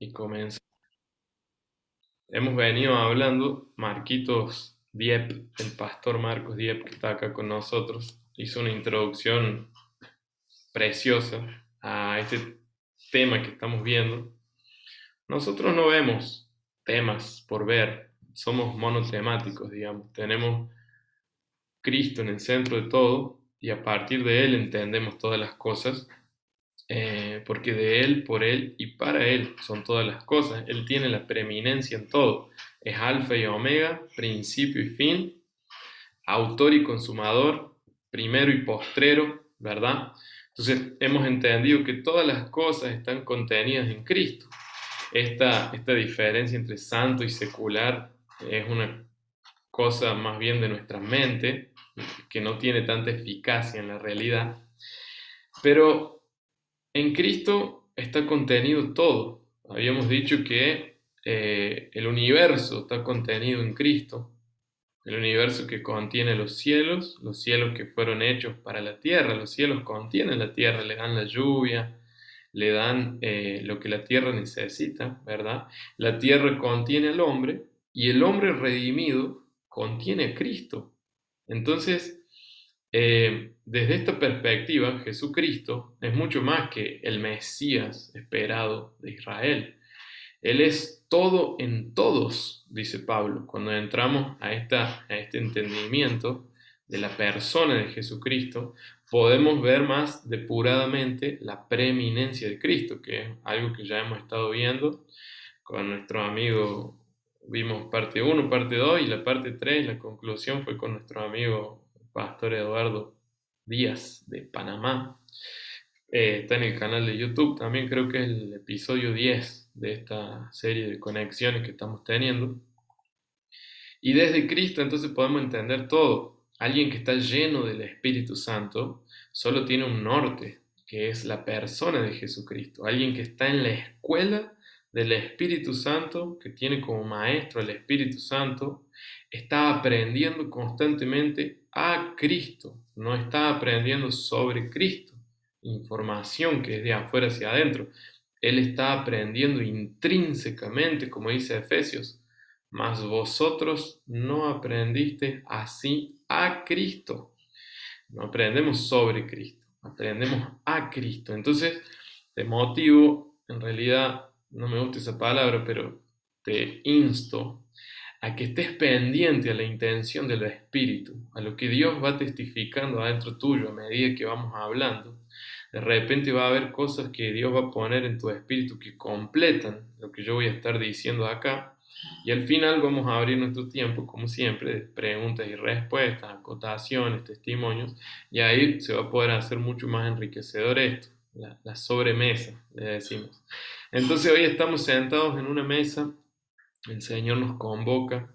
Y comienza. Hemos venido hablando, Marquitos Diep, el pastor Marcos Diep, que está acá con nosotros, hizo una introducción preciosa a este tema que estamos viendo. Nosotros no vemos temas por ver, somos monotemáticos, digamos. Tenemos Cristo en el centro de todo y a partir de Él entendemos todas las cosas, porque de Él, por Él y para Él son todas las cosas. Él tiene la preeminencia en todo. Es alfa y omega, principio y fin, autor y consumador, primero y postrero, ¿verdad? Entonces hemos entendido que todas las cosas están contenidas en Cristo. Esta diferencia entre santo y secular es una cosa más bien de nuestra mente, que no tiene tanta eficacia en la realidad. Pero en Cristo está contenido todo. Habíamos dicho que el universo está contenido en Cristo, el universo que contiene los cielos que fueron hechos para la tierra. Los cielos contienen la tierra, le dan la lluvia, le dan lo que la tierra necesita, ¿verdad? La tierra contiene al hombre y el hombre redimido contiene a Cristo. Entonces, desde esta perspectiva, Jesucristo es mucho más que el Mesías esperado de Israel. Él es todo en todos, dice Pablo. Cuando entramos a este entendimiento de la persona de Jesucristo, podemos ver más depuradamente la preeminencia de Cristo, que es algo que ya hemos estado viendo con nuestro amigo. Vimos parte uno, parte 2 y la parte 3. La conclusión fue con nuestro amigo Pastor Eduardo Díaz de Panamá. Está en el canal de YouTube, también creo que es el episodio 10 de esta serie de conexiones que estamos teniendo. Y desde Cristo entonces podemos entender todo. Alguien que está lleno del Espíritu Santo solo tiene un norte, que es la persona de Jesucristo. Alguien que está en la escuela del Espíritu Santo, que tiene como maestro el Espíritu Santo, está aprendiendo constantemente a Cristo, no está aprendiendo sobre Cristo, información que es de afuera hacia adentro. Él está aprendiendo intrínsecamente, como dice Efesios, mas vosotros no aprendisteis así a Cristo. No aprendemos sobre Cristo, aprendemos a Cristo. Entonces, te motivo, en realidad no me gusta esa palabra, pero te insto a que estés pendiente a la intención del Espíritu, a lo que Dios va testificando adentro tuyo a medida que vamos hablando. De repente va a haber cosas que Dios va a poner en tu espíritu que completan lo que yo voy a estar diciendo acá. Y al final vamos a abrir nuestro tiempo, como siempre, de preguntas y respuestas, acotaciones, testimonios, y ahí se va a poder hacer mucho más enriquecedor esto, la sobremesa, le decimos. Entonces hoy estamos sentados en una mesa, el Señor nos convoca,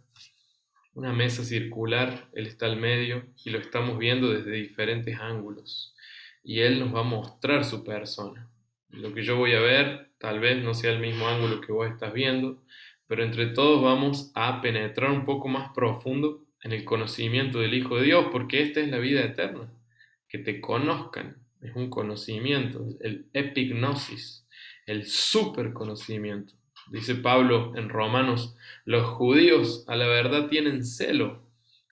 una mesa circular, Él está al medio y lo estamos viendo desde diferentes ángulos. Y Él nos va a mostrar su persona. Lo que yo voy a ver tal vez no sea el mismo ángulo que vos estás viendo, pero entre todos vamos a penetrar un poco más profundo en el conocimiento del Hijo de Dios, porque esta es la vida eterna, que te conozcan, es un conocimiento, el epignosis, el super conocimiento. Dice Pablo en Romanos, los judíos a la verdad tienen celo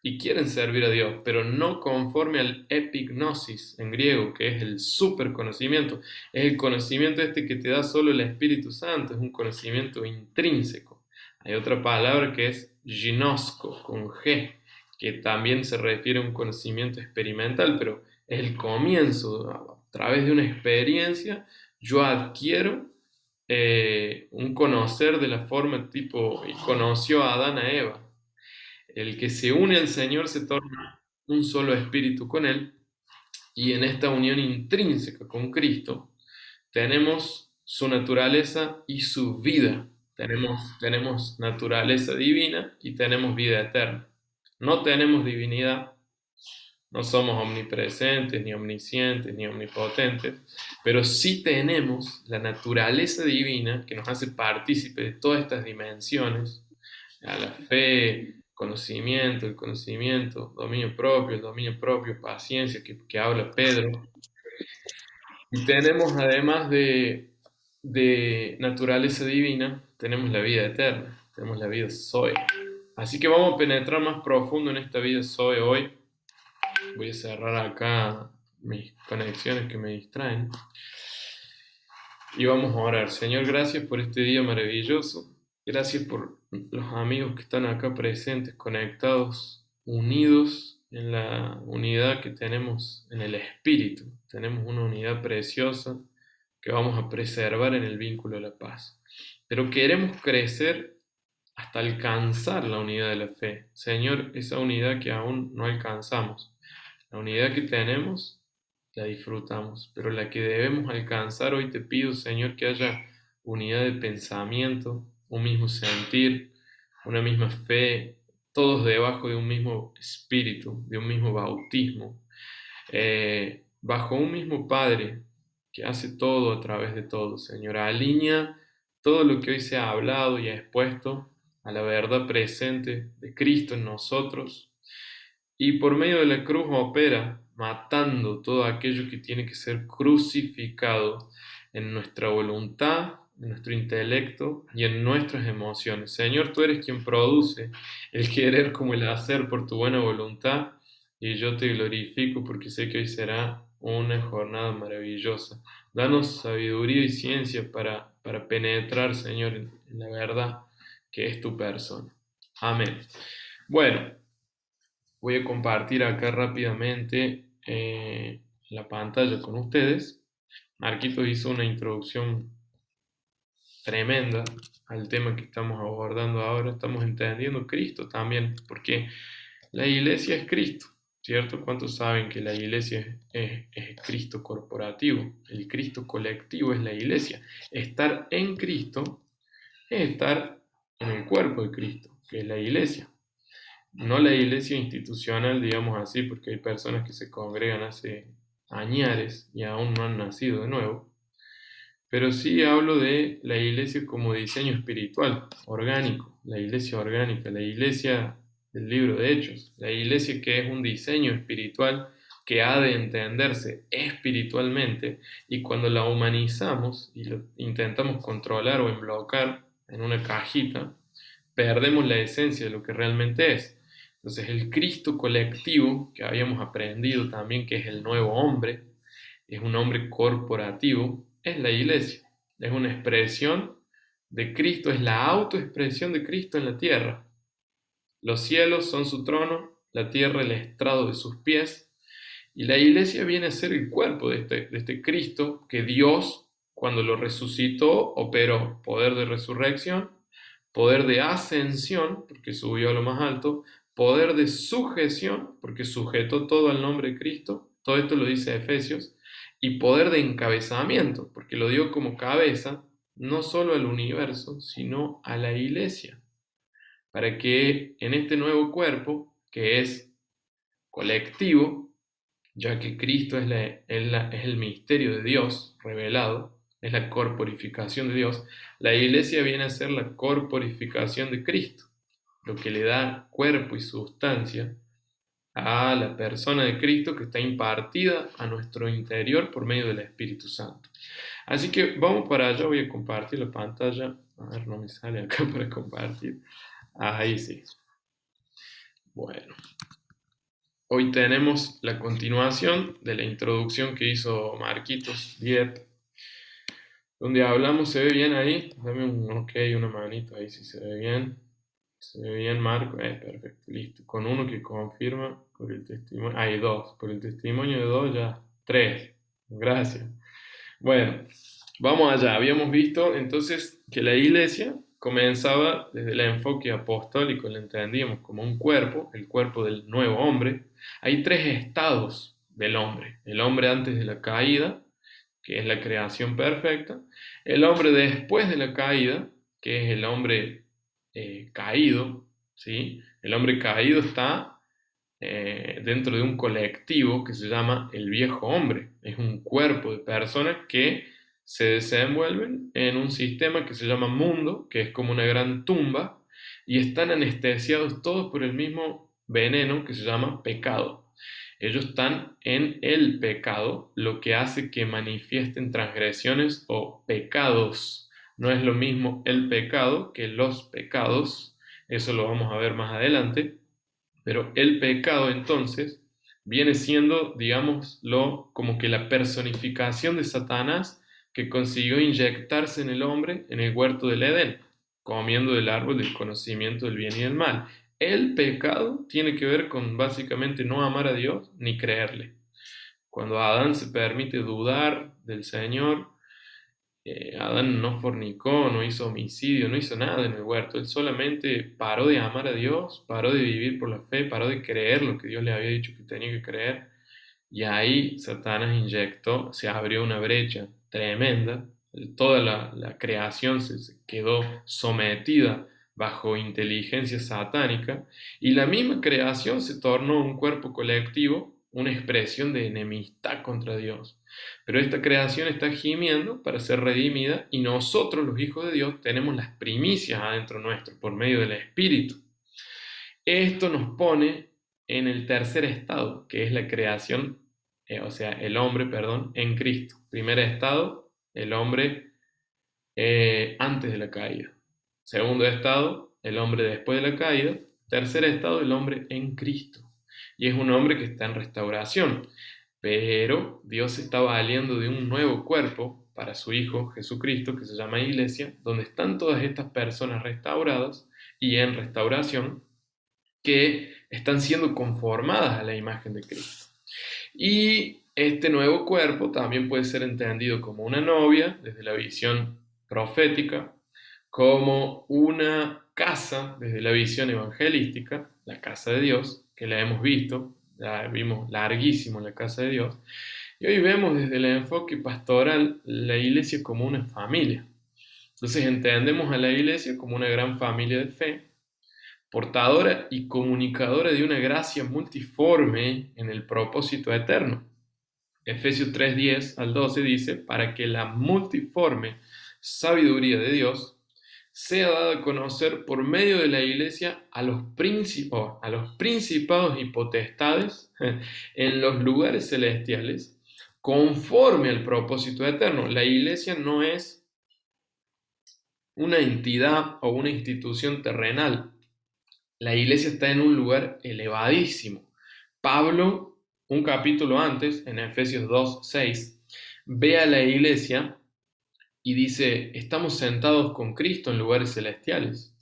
y quieren servir a Dios, pero no conforme al epignosis en griego, que es el super conocimiento. Es el conocimiento este que te da solo el Espíritu Santo, es un conocimiento intrínseco. Hay otra palabra que es ginosko, con G, que también se refiere a un conocimiento experimental, pero es el comienzo. A través de una experiencia yo adquiero un conocer de la forma tipo, y conoció a Adán a Eva. El que se une al Señor se torna un solo espíritu con Él, y en esta unión intrínseca con Cristo tenemos su naturaleza y su vida. Tenemos naturaleza divina y tenemos vida eterna. No tenemos divinidad, no somos omnipresentes, ni omniscientes, ni omnipotentes, pero sí tenemos la naturaleza divina que nos hace partícipe de todas estas dimensiones, a la fe, conocimiento, el conocimiento, el dominio propio, paciencia, que habla Pedro. Y tenemos además de naturaleza divina, tenemos la vida eterna, tenemos la vida Zoe. Así que vamos a penetrar más profundo en esta vida Zoe hoy. Voy a cerrar acá mis conexiones que me distraen. Y vamos a orar. Señor, gracias por este día maravilloso. Gracias por los amigos que están acá presentes, conectados, unidos en la unidad que tenemos en el Espíritu. Tenemos una unidad preciosa que vamos a preservar en el vínculo de la paz. Pero queremos crecer hasta alcanzar la unidad de la fe. Señor, esa unidad que aún no alcanzamos, la unidad que tenemos, la disfrutamos, pero la que debemos alcanzar, hoy te pido, Señor, que haya unidad de pensamiento, un mismo sentir, una misma fe, todos debajo de un mismo espíritu, de un mismo bautismo, bajo un mismo Padre que hace todo a través de todo. Señor, alinea todo lo que hoy se ha hablado y ha expuesto a la verdad presente de Cristo en nosotros, y por medio de la cruz opera, matando todo aquello que tiene que ser crucificado en nuestra voluntad, en nuestro intelecto y en nuestras emociones. Señor, tú eres quien produce el querer como el hacer por tu buena voluntad, y yo te glorifico porque sé que hoy será una jornada maravillosa. Danos sabiduría y ciencia para penetrar, Señor, en la verdad que es tu persona. Amén. Bueno, voy a compartir acá rápidamente la pantalla con ustedes. Marquitos hizo una introducción tremenda al tema que estamos abordando ahora. Estamos entendiendo Cristo también, porque la iglesia es Cristo, ¿cierto? ¿Cuántos saben que la iglesia es Cristo corporativo? El Cristo colectivo es la iglesia. Estar en Cristo es estar en el cuerpo de Cristo, que es la iglesia. No la iglesia institucional, digamos así, porque hay personas que se congregan hace añares y aún no han nacido de nuevo, pero sí hablo de la iglesia como diseño espiritual, orgánico, la iglesia orgánica, la iglesia del libro de Hechos, la iglesia que es un diseño espiritual que ha de entenderse espiritualmente, y cuando la humanizamos y lo intentamos controlar o emblocar en una cajita, perdemos la esencia de lo que realmente es. Entonces el Cristo colectivo, que habíamos aprendido también que es el nuevo hombre, es un hombre corporativo, es la iglesia. Es una expresión de Cristo, es la autoexpresión de Cristo en la tierra. Los cielos son su trono, la tierra el estrado de sus pies, y la iglesia viene a ser el cuerpo de este Cristo que Dios, cuando lo resucitó, operó poder de resurrección, poder de ascensión, porque subió a lo más alto, poder de sujeción, porque sujetó todo al nombre de Cristo, todo esto lo dice Efesios, y poder de encabezamiento, porque lo dio como cabeza, no solo al universo, sino a la iglesia, para que en este nuevo cuerpo, que es colectivo, ya que Cristo es el misterio de Dios revelado, es la corporificación de Dios, la iglesia viene a ser la corporificación de Cristo, lo que le da cuerpo y sustancia a la persona de Cristo que está impartida a nuestro interior por medio del Espíritu Santo. Así que vamos para allá, voy a compartir la pantalla. A ver, no me sale acá para compartir. Ahí sí. Bueno. Hoy tenemos la continuación de la introducción que hizo Marquitos Dieppe, donde hablamos. ¿Se ve bien ahí? Dame un ok, una manito ahí si se ve bien. Se ve bien, Marco. Perfecto, listo. Con uno que confirma por el testimonio. Hay dos. Por el testimonio de dos ya. Tres. Gracias. Bueno, vamos allá. Habíamos visto entonces que la iglesia comenzaba desde el enfoque apostólico, lo entendíamos como un cuerpo, el cuerpo del nuevo hombre. Hay tres estados del hombre. El hombre antes de la caída, que es la creación perfecta. El hombre después de la caída, que es el hombre caído, ¿sí? El hombre caído está dentro de un colectivo que se llama el viejo hombre. Es un cuerpo de personas que se desenvuelven en un sistema que se llama mundo, que es como una gran tumba, y están anestesiados todos por el mismo veneno que se llama pecado. Ellos están en el pecado, lo que hace que manifiesten transgresiones o pecados. No es lo mismo el pecado que los pecados, eso lo vamos a ver más adelante, pero el pecado entonces viene siendo, digámoslo, como que la personificación de Satanás que consiguió inyectarse en el hombre en el huerto del Edén, comiendo del árbol del conocimiento del bien y del mal. El pecado tiene que ver con básicamente no amar a Dios ni creerle. Cuando Adán se permite dudar del Señor, Adán no fornicó, no hizo homicidio, no hizo nada en el huerto. Él solamente paró de amar a Dios, paró de vivir por la fe, paró de creer lo que Dios le había dicho que tenía que creer. Y ahí Satanás inyectó, se abrió una brecha tremenda. Toda la creación se quedó sometida bajo inteligencia satánica y la misma creación se tornó un cuerpo colectivo, una expresión de enemistad contra Dios. Pero esta creación está gimiendo para ser redimida y nosotros, los hijos de Dios, tenemos las primicias adentro nuestro por medio del Espíritu. Esto nos pone en el tercer estado, que es la creación, o sea, el hombre, perdón, en Cristo. Primer estado, el hombre antes de la caída. Segundo estado, el hombre después de la caída. Tercer estado, el hombre en Cristo. Y es un hombre que está en restauración. Pero Dios está valiendo de un nuevo cuerpo para su Hijo Jesucristo, que se llama Iglesia, donde están todas estas personas restauradas y en restauración, que están siendo conformadas a la imagen de Cristo. Y este nuevo cuerpo también puede ser entendido como una novia, desde la visión profética, como una casa, desde la visión evangelística, la casa de Dios, que la hemos visto, la vimos larguísimo en la casa de Dios, y hoy vemos desde el enfoque pastoral la iglesia como una familia. Entonces entendemos a la iglesia como una gran familia de fe, portadora y comunicadora de una gracia multiforme en el propósito eterno. Efesios 3:10 al 12 dice, para que la multiforme sabiduría de Dios sea dada a conocer por medio de la iglesia a los principados y potestades en los lugares celestiales, conforme al propósito eterno. La iglesia no es una entidad o una institución terrenal. La iglesia está en un lugar elevadísimo. Pablo, un capítulo antes, en Efesios 2:6, ve a la iglesia y dice, estamos sentados con Cristo en lugares celestiales.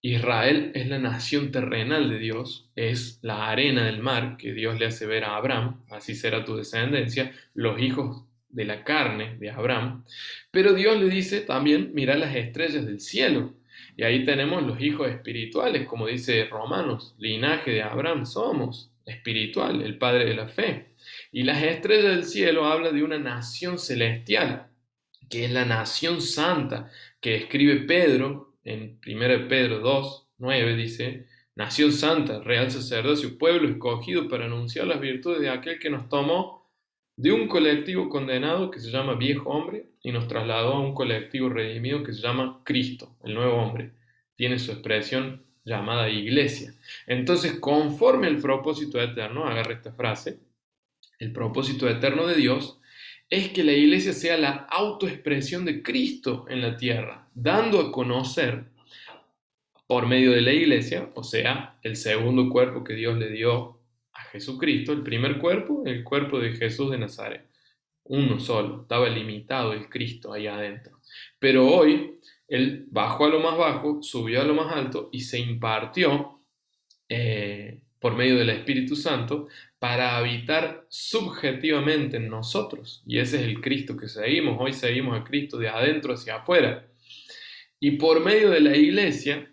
Israel es la nación terrenal de Dios, es la arena del mar que Dios le hace ver a Abraham, así será tu descendencia, los hijos de la carne de Abraham. Pero Dios le dice también, mira las estrellas del cielo. Y ahí tenemos los hijos espirituales, como dice Romanos, linaje de Abraham somos, espiritual, el padre de la fe. Y las estrellas del cielo habla de una nación celestial, que es la nación santa, que escribe Pedro en 1 Pedro 2:9, dice, nación santa, real sacerdocio, pueblo escogido para anunciar las virtudes de aquel que nos tomó de un colectivo condenado que se llama viejo hombre y nos trasladó a un colectivo redimido que se llama Cristo, el nuevo hombre. Tiene su expresión llamada iglesia. Entonces, conforme al propósito eterno, agarra esta frase, el propósito eterno de Dios es que la iglesia sea la autoexpresión de Cristo en la tierra, dando a conocer por medio de la iglesia, o sea, el segundo cuerpo que Dios le dio a Jesucristo, el primer cuerpo, el cuerpo de Jesús de Nazaret, uno solo, estaba limitado el Cristo ahí adentro. Pero hoy Él bajó a lo más bajo, subió a lo más alto y se impartió por medio del Espíritu Santo para habitar subjetivamente en nosotros. Y ese es el Cristo que seguimos. Hoy seguimos a Cristo de adentro hacia afuera. Y por medio de la iglesia,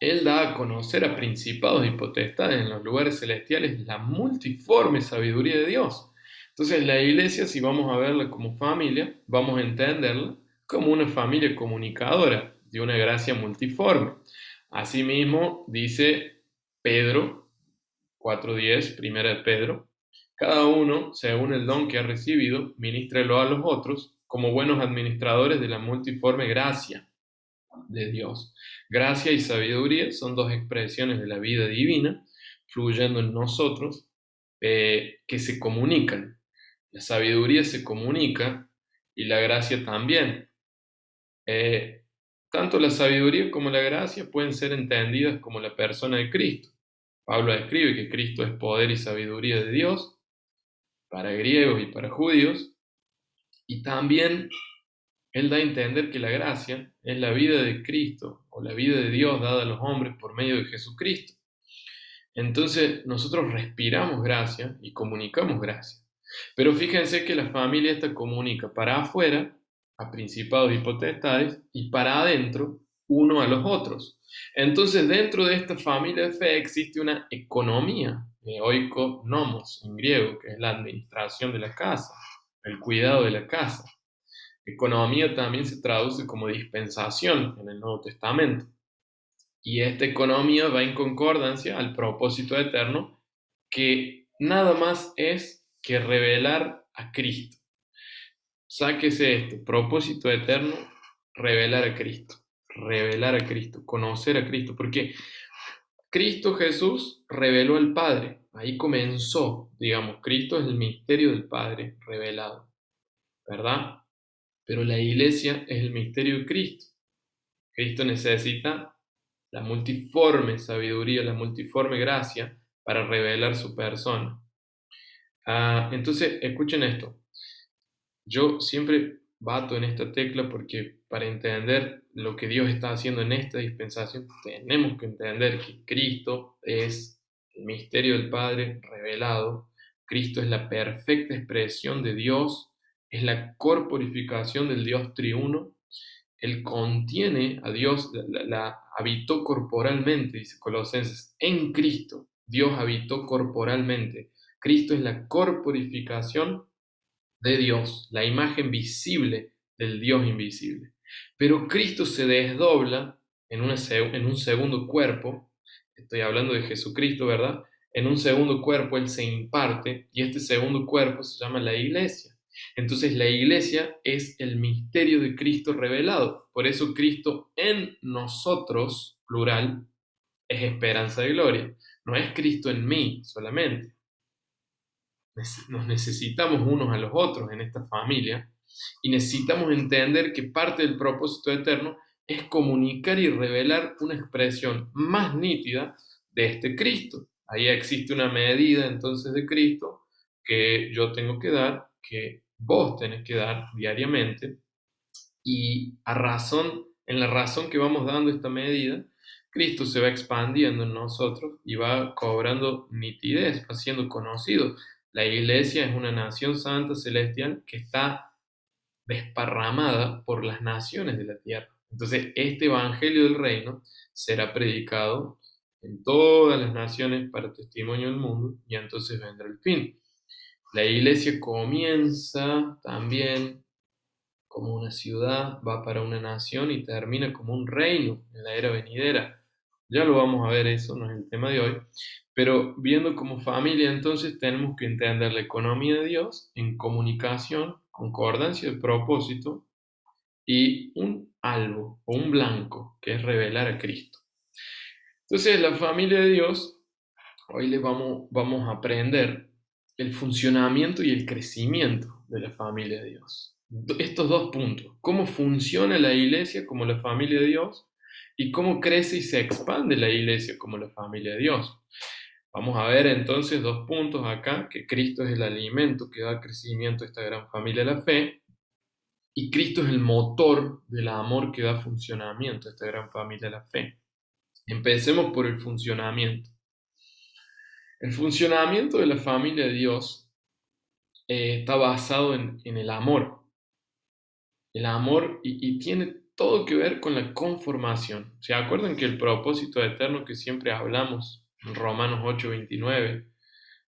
Él da a conocer a principados y potestades en los lugares celestiales la multiforme sabiduría de Dios. Entonces la iglesia, si vamos a verla como familia, vamos a entenderla como una familia comunicadora de una gracia multiforme. Asimismo, dice Pedro 4:10, primera de Pedro, cada uno, según el don que ha recibido, ministrelo a los otros como buenos administradores de la multiforme gracia de Dios. Gracia y sabiduría son dos expresiones de la vida divina fluyendo en nosotros que se comunican. La sabiduría se comunica y la gracia también. Eh, Tanto la sabiduría como la gracia pueden ser entendidas como la persona de Cristo. Pablo escribe que Cristo es poder y sabiduría de Dios para griegos y para judíos, y también él da a entender que la gracia es la vida de Cristo o la vida de Dios dada a los hombres por medio de Jesucristo. Entonces nosotros respiramos gracia y comunicamos gracia. Pero fíjense que la familia esta comunica para afuera, a principados y potestades, y para adentro, uno a los otros. Entonces dentro de esta familia de fe existe una economía, oikonomos en griego, que es la administración de la casa, el cuidado de la casa. Economía también se traduce como dispensación en el Nuevo Testamento. Y esta economía va en concordancia al propósito eterno, que nada más es que revelar a Cristo. Sáquese esto, propósito eterno, revelar a Cristo, conocer a Cristo, porque Cristo Jesús reveló al Padre, ahí comenzó, digamos, Cristo es el misterio del Padre revelado, ¿verdad? Pero la iglesia es el misterio de Cristo. Cristo necesita la multiforme sabiduría, la multiforme gracia para revelar su persona. Entonces, escuchen esto. Yo siempre bato en esta tecla porque para entender lo que Dios está haciendo en esta dispensación, tenemos que entender que Cristo es el misterio del Padre revelado. Cristo es la perfecta expresión de Dios, es la corporificación del Dios triuno. Él contiene a Dios, la habitó corporalmente, dice Colosenses, en Cristo. Dios habitó corporalmente. Cristo es la corporificación de Dios, la imagen visible del Dios invisible. Pero Cristo se desdobla en un segundo cuerpo, estoy hablando de Jesucristo, ¿verdad? En un segundo cuerpo Él se imparte y este segundo cuerpo se llama la iglesia. Entonces la iglesia es el misterio de Cristo revelado. Por eso Cristo en nosotros, plural, es esperanza de gloria. No es Cristo en mí solamente. Nos necesitamos unos a los otros en esta familia y necesitamos entender que parte del propósito eterno es comunicar y revelar una expresión más nítida de este Cristo. Ahí existe una medida entonces de Cristo que yo tengo que dar, que vos tenés que dar diariamente, y en la razón que vamos dando esta medida, Cristo se va expandiendo en nosotros y va cobrando nitidez, va siendo conocido. La iglesia es una nación santa celestial que está desparramada por las naciones de la tierra. Entonces, este evangelio del reino será predicado en todas las naciones para testimonio del mundo, y entonces vendrá el fin. La iglesia comienza también como una ciudad, va para una nación y termina como un reino en la era venidera. Ya lo vamos a ver, eso no es el tema de hoy, pero viendo como familia entonces tenemos que entender la economía de Dios en comunicación, concordancia de propósito y un algo o un blanco que es revelar a Cristo. Entonces la familia de Dios, hoy vamos a aprender el funcionamiento y el crecimiento de la familia de Dios. Estos dos puntos, cómo funciona la iglesia como la familia de Dios y cómo crece y se expande la iglesia como la familia de Dios. Vamos a ver entonces dos puntos acá, que Cristo es el alimento que da crecimiento a esta gran familia de la fe, y Cristo es el motor del amor que da funcionamiento a esta gran familia de la fe. Empecemos por el funcionamiento. El funcionamiento de la familia de Dios está basado en el amor. El amor y tiene todo que ver con la conformación. ¿Se acuerdan que el propósito eterno que siempre hablamos en Romanos 8:29,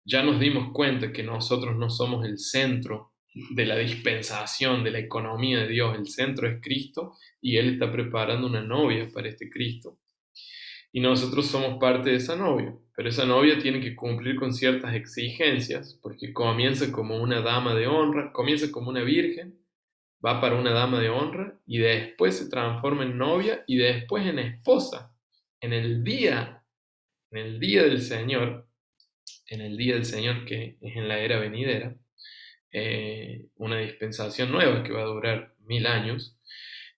ya nos dimos cuenta que nosotros no somos el centro de la dispensación, de la economía de Dios? El centro es Cristo y Él está preparando una novia para este Cristo. Y nosotros somos parte de esa novia, pero esa novia tiene que cumplir con ciertas exigencias, porque comienza como una dama de honra, comienza como una virgen, va para una dama de honra y después se transforma en novia y después en esposa. En el día del Señor, en el día del Señor, que es en la era venidera, una dispensación nueva que va a durar 1000 años.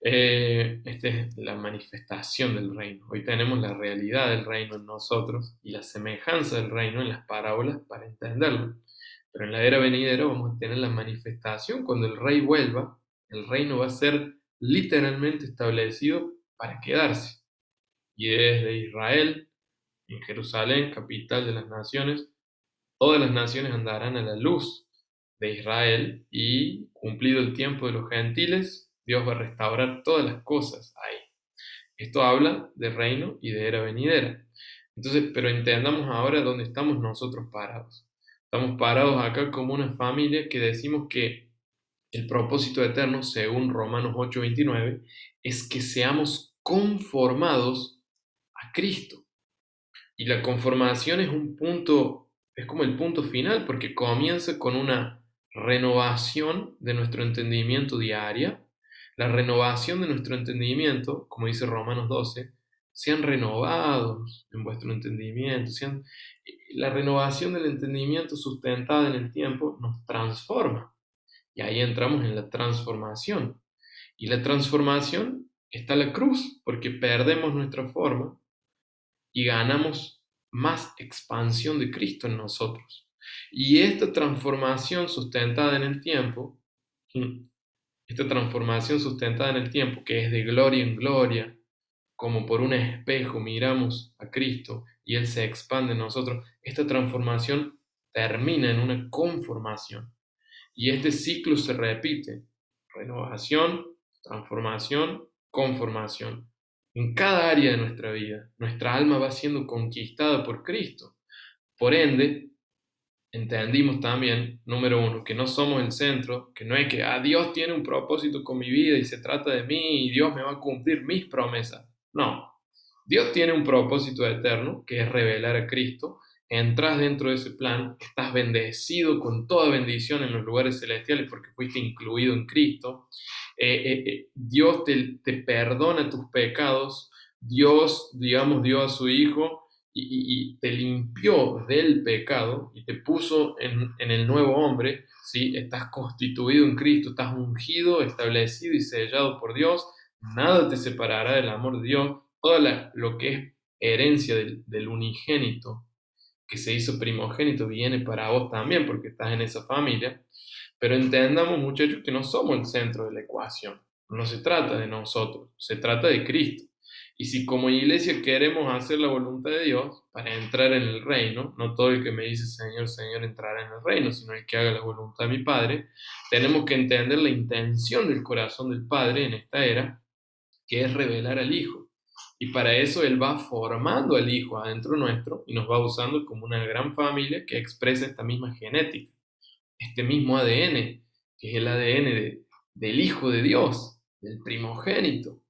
Esta es la manifestación del reino. Hoy tenemos la realidad del reino en nosotros y la semejanza del reino en las parábolas para entenderlo. Pero en la era venidera vamos a tener la manifestación cuando el rey vuelva. El reino va a ser literalmente establecido para quedarse. Y desde Israel, en Jerusalén, capital de las naciones, todas las naciones andarán a la luz de Israel y cumplido el tiempo de los gentiles, Dios va a restaurar todas las cosas ahí. Esto habla de reino y de era venidera. Entonces, pero entendamos ahora dónde estamos nosotros parados. Estamos parados acá como una familia que decimos que el propósito eterno, según Romanos 8:29, es que seamos conformados a Cristo. Y la conformación es un punto, es como el punto final, porque comienza con una renovación de nuestro entendimiento diaria. La renovación de nuestro entendimiento, como dice Romanos 12, sean renovados en vuestro entendimiento. La renovación del entendimiento sustentada en el tiempo nos transforma. Y ahí entramos en la transformación. Y la transformación está la cruz, porque perdemos nuestra forma y ganamos más expansión de Cristo en nosotros. Y esta transformación sustentada en el tiempo, esta transformación sustentada en el tiempo, que es de gloria en gloria, como por un espejo miramos a Cristo y Él se expande en nosotros, esta transformación termina en una conformación. Y este ciclo se repite: renovación, transformación, conformación. En cada área de nuestra vida, nuestra alma va siendo conquistada por Cristo. Por ende, entendimos también, número uno, que no somos el centro, que no es que Dios tiene un propósito con mi vida y se trata de mí y Dios me va a cumplir mis promesas. No, Dios tiene un propósito eterno, que es revelar a Cristo. Entras dentro de ese plan, estás bendecido con toda bendición en los lugares celestiales porque fuiste incluido en Cristo. Dios te perdona tus pecados. Dios, digamos, dio a su Hijo y te limpió del pecado y te puso en el nuevo hombre, ¿sí? Estás constituido en Cristo, estás ungido, establecido y sellado por Dios. Nada te separará del amor de Dios. Lo que es herencia del unigénito, que se hizo primogénito, viene para vos también, porque estás en esa familia. Pero entendamos, muchachos, que no somos el centro de la ecuación. No se trata de nosotros, se trata de Cristo. Y si como iglesia queremos hacer la voluntad de Dios para entrar en el reino, no todo el que me dice Señor, Señor entrará en el reino, sino el que haga la voluntad de mi Padre, tenemos que entender la intención del corazón del Padre en esta era, que es revelar al Hijo. Y para eso Él va formando al Hijo adentro nuestro y nos va usando como una gran familia que expresa esta misma genética, este mismo ADN, que es el ADN del Hijo de Dios, del primogénito.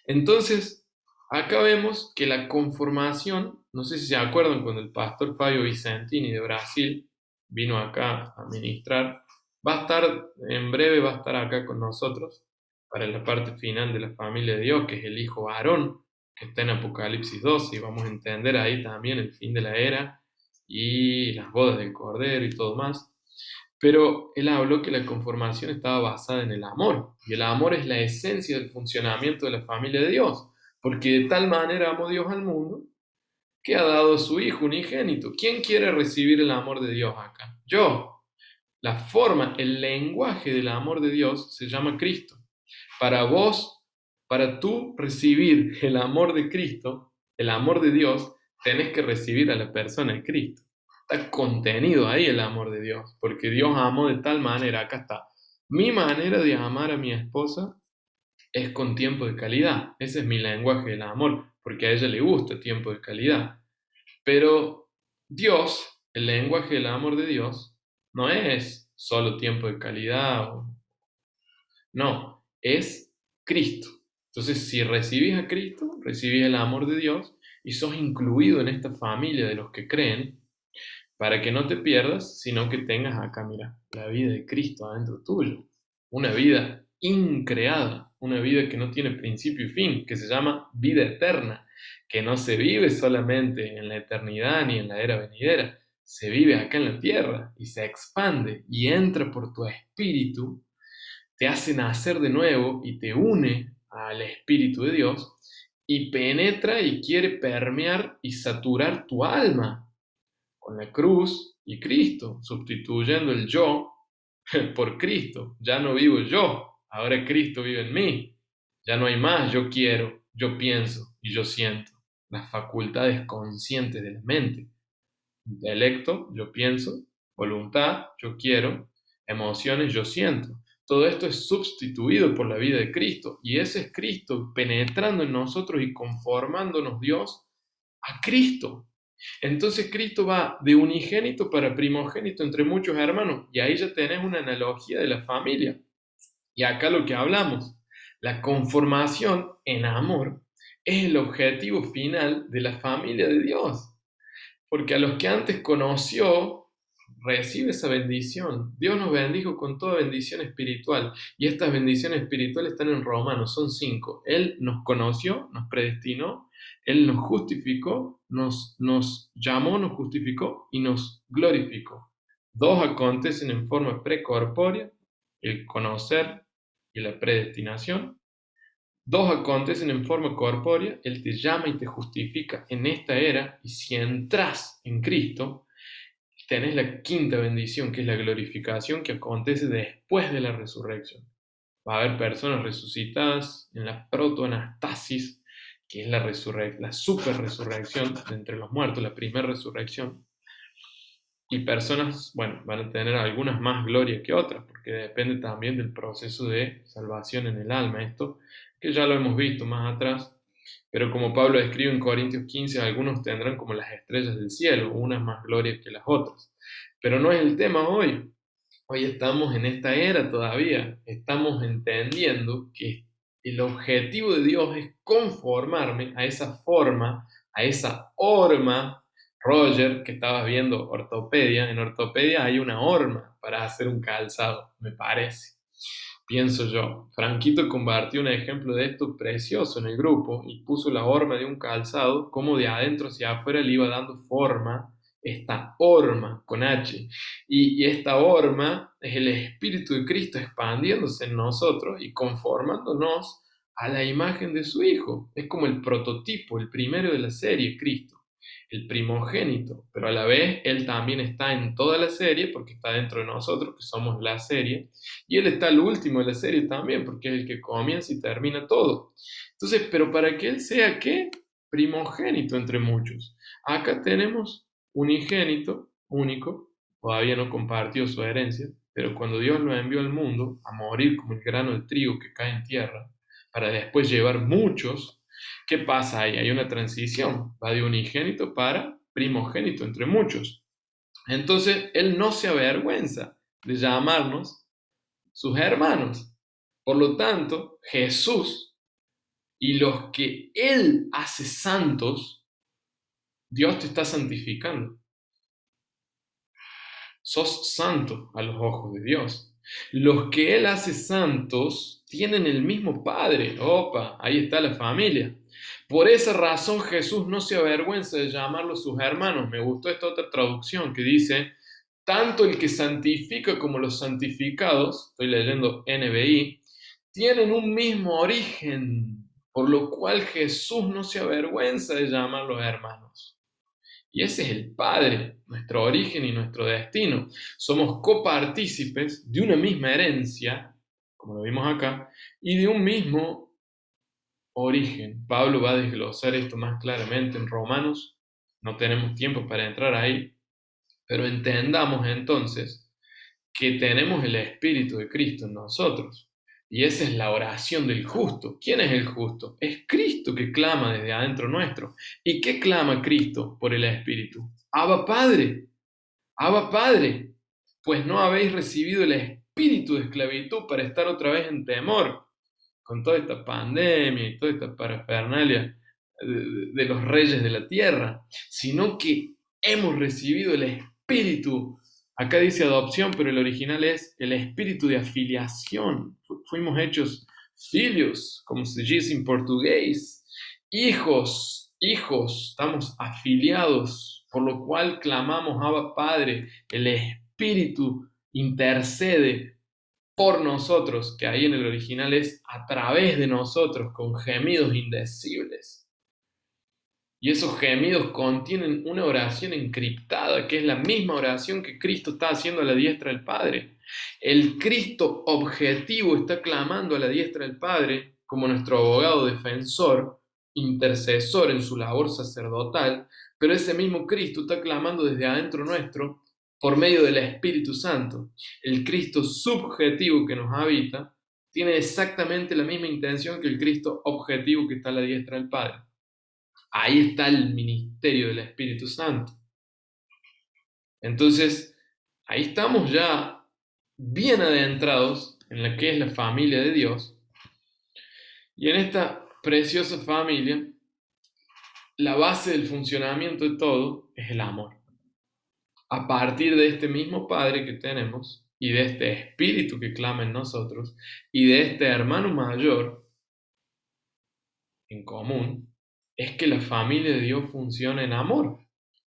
Entonces, acá vemos que la conformación, no sé si se acuerdan cuando el pastor Fabio Vicentini de Brasil vino acá a ministrar, va a estar, en breve va a estar acá con nosotros para la parte final de la familia de Dios, que es el hijo Aarón, que está en Apocalipsis 12, y vamos a entender ahí también el fin de la era y las bodas del Cordero y todo más. Pero él habló que la conformación estaba basada en el amor, y el amor es la esencia del funcionamiento de la familia de Dios, porque de tal manera amó Dios al mundo que ha dado a su Hijo unigénito. ¿Quién quiere recibir el amor de Dios acá? Yo. La forma, el lenguaje del amor de Dios se llama Cristo. Para vos, para tú recibir el amor de Cristo, el amor de Dios, tenés que recibir a la persona de Cristo. Está contenido ahí el amor de Dios, porque Dios amó de tal manera, acá está. Mi manera de amar a mi esposa es con tiempo de calidad. Ese es mi lenguaje del amor, porque a ella le gusta tiempo de calidad. Pero Dios, el lenguaje del amor de Dios, no es solo tiempo de calidad, no, es Cristo. Entonces, si recibís a Cristo, recibís el amor de Dios y sos incluido en esta familia de los que creen, para que no te pierdas, sino que tengas acá, mira, la vida de Cristo adentro tuyo. Una vida increada, una vida que no tiene principio y fin, que se llama vida eterna, que no se vive solamente en la eternidad ni en la era venidera, se vive acá en la tierra y se expande y entra por tu espíritu, te hace nacer de nuevo y te une al Espíritu de Dios y penetra y quiere permear y saturar tu alma con la cruz y Cristo, sustituyendo el yo por Cristo. Ya no vivo yo, ahora Cristo vive en mí. Ya no hay más yo quiero, yo pienso y yo siento. Las facultades conscientes de la mente. Intelecto, yo pienso. Voluntad, yo quiero. Emociones, yo siento. Todo esto es sustituido por la vida de Cristo. Y ese es Cristo penetrando en nosotros y conformándonos Dios a Cristo. Entonces Cristo va de unigénito para primogénito entre muchos hermanos. Y ahí ya tenés una analogía de la familia. Y acá lo que hablamos, la conformación en amor, es el objetivo final de la familia de Dios. Porque a los que antes conoció, recibe esa bendición. Dios nos bendijo con toda bendición espiritual. Y estas bendiciones espirituales están en Romanos, son 5. Él nos conoció, nos predestinó, Él nos justificó, nos llamó, nos justificó y nos glorificó. 2 acontecen en forma precorpórea, el conocer y la predestinación. 2 acontecen en forma corpórea, Él te llama y te justifica en esta era, y si entras en Cristo, tenés la quinta bendición, que es la glorificación, que acontece después de la resurrección. Va a haber personas resucitadas en la protoanastasis, que es la super resurrección de entre los muertos, la primera resurrección. Y personas, bueno, van a tener algunas más gloria que otras, porque depende también del proceso de salvación en el alma, esto que ya lo hemos visto más atrás, pero como Pablo escribe en Corintios 15, algunos tendrán como las estrellas del cielo, unas más glorias que las otras. Pero no es el tema hoy. Hoy estamos en esta era todavía, estamos entendiendo que el objetivo de Dios es conformarme a esa forma, a esa horma. Roger, que estabas viendo ortopedia, en ortopedia hay una horma para hacer un calzado, me parece. Pienso yo. Franquito compartió un ejemplo de esto precioso en el grupo y puso la horma de un calzado, como de adentro hacia afuera le iba dando forma esta horma con H. Y esta horma es el Espíritu de Cristo expandiéndose en nosotros y conformándonos a la imagen de su Hijo. Es como el prototipo, el primero de la serie, Cristo, el primogénito, pero a la vez Él también está en toda la serie porque está dentro de nosotros, que somos la serie, y Él está al último de la serie también porque es el que comienza y termina todo. Entonces, pero para que Él sea, ¿qué? Primogénito entre muchos. Acá tenemos unigénito, único, todavía no compartió su herencia, pero cuando Dios lo envió al mundo a morir como el grano de trigo que cae en tierra, para después llevar muchos. ¿Qué pasa ahí? Hay una transición, va de unigénito para primogénito entre muchos. Entonces, Él no se avergüenza de llamarnos sus hermanos. Por lo tanto, Jesús y los que Él hace santos, Dios te está santificando. Sos santo a los ojos de Dios. Los que Él hace santos tienen el mismo Padre. Opa, ahí está la familia. Por esa razón Jesús no se avergüenza de llamarlos sus hermanos. Me gustó esta otra traducción que dice, tanto el que santifica como los santificados, estoy leyendo NBI, tienen un mismo origen, por lo cual Jesús no se avergüenza de llamarlos hermanos. Y ese es el Padre, nuestro origen y nuestro destino. Somos copartícipes de una misma herencia, como lo vimos acá, y de un mismo origen. Pablo va a desglosar esto más claramente en Romanos. No tenemos tiempo para entrar ahí, pero entendamos entonces que tenemos el Espíritu de Cristo en nosotros. Y esa es la oración del justo. ¿Quién es el justo? Es Cristo que clama desde adentro nuestro. ¿Y qué clama Cristo por el Espíritu? Abba Padre, Abba Padre, pues no habéis recibido el espíritu de esclavitud para estar otra vez en temor, con toda esta pandemia y toda esta parafernalia de los reyes de la tierra, sino que hemos recibido el espíritu. Acá dice adopción, pero el original es el espíritu de afiliación. Fuimos hechos filhos, como se dice en portugués. Hijos, estamos afiliados por lo cual clamamos Abba Padre. El Espíritu intercede por nosotros, que ahí en el original es a través de nosotros, con gemidos indecibles. Y esos gemidos contienen una oración encriptada, que es la misma oración que Cristo está haciendo a la diestra del Padre. El Cristo objetivo está clamando a la diestra del Padre como nuestro abogado defensor, intercesor en su labor sacerdotal, pero ese mismo Cristo está clamando desde adentro nuestro por medio del Espíritu Santo. El Cristo subjetivo que nos habita tiene exactamente la misma intención que el Cristo objetivo que está a la diestra del Padre. Ahí está el ministerio del Espíritu Santo. Entonces, ahí estamos ya bien adentrados en la que es la familia de Dios. Y en esta preciosa familia, la base del funcionamiento de todo es el amor. A partir de este mismo Padre que tenemos, y de este Espíritu que clama en nosotros, y de este hermano mayor en común, es que la familia de Dios funciona en amor.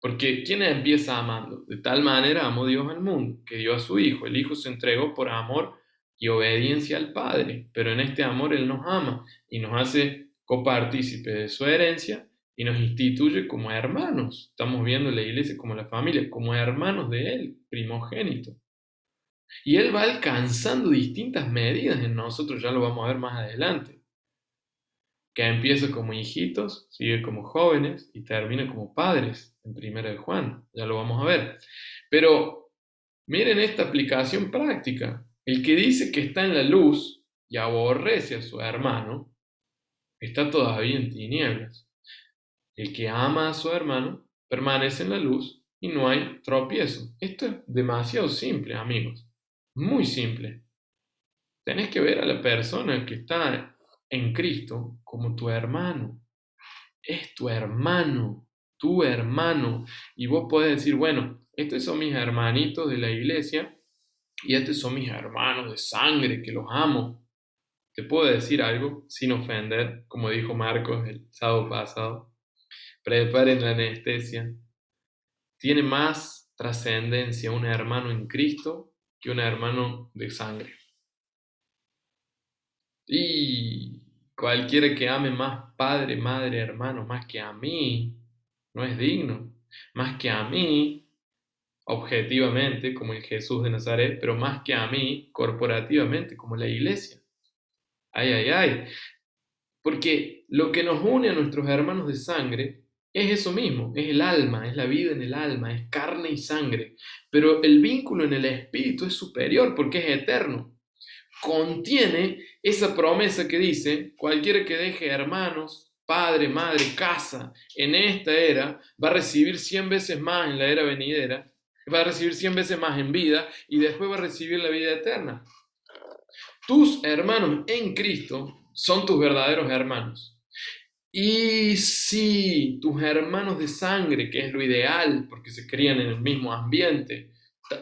Porque ¿quién empieza amando? De tal manera amó Dios al mundo, que dio a su Hijo. El Hijo se entregó por amor y obediencia al Padre. Pero en este amor Él nos ama y nos hace copartícipe de su herencia y nos instituye como hermanos. Estamos viendo la iglesia como la familia, como hermanos de Él, primogénito. Y Él va alcanzando distintas medidas en nosotros, ya lo vamos a ver más adelante. Que empieza como hijitos, sigue como jóvenes y termina como padres en 1 de Juan, ya lo vamos a ver. Pero miren esta aplicación práctica. El que dice que está en la luz y aborrece a su hermano, está todavía en tinieblas. El que ama a su hermano permanece en la luz y no hay tropiezo. Esto es demasiado simple, amigos. Muy simple. Tenés que ver a la persona que está en Cristo como tu hermano. Es tu hermano. Y vos podés decir, bueno, estos son mis hermanitos de la iglesia y estos son mis hermanos de sangre que los amo. Te puedo decir algo sin ofender, como dijo Marcos el sábado pasado. Preparen la anestesia. Tiene más trascendencia un hermano en Cristo que un hermano de sangre. Y cualquiera que ame más padre, madre, hermano, más que a mí, no es digno. Más que a mí, objetivamente, como el Jesús de Nazaret, pero más que a mí, corporativamente, como la iglesia. Ay, ay, ay. Porque lo que nos une a nuestros hermanos de sangre es eso mismo, es el alma, es la vida en el alma, es carne y sangre. Pero el vínculo en el espíritu es superior porque es eterno. Contiene esa promesa que dice, cualquiera que deje hermanos, padre, madre, casa en esta era, va a recibir 100 veces más en la era venidera, va a recibir 100 veces más en vida y después va a recibir la vida eterna. Tus hermanos en Cristo son tus verdaderos hermanos. Y si tus hermanos de sangre, que es lo ideal porque se crían en el mismo ambiente,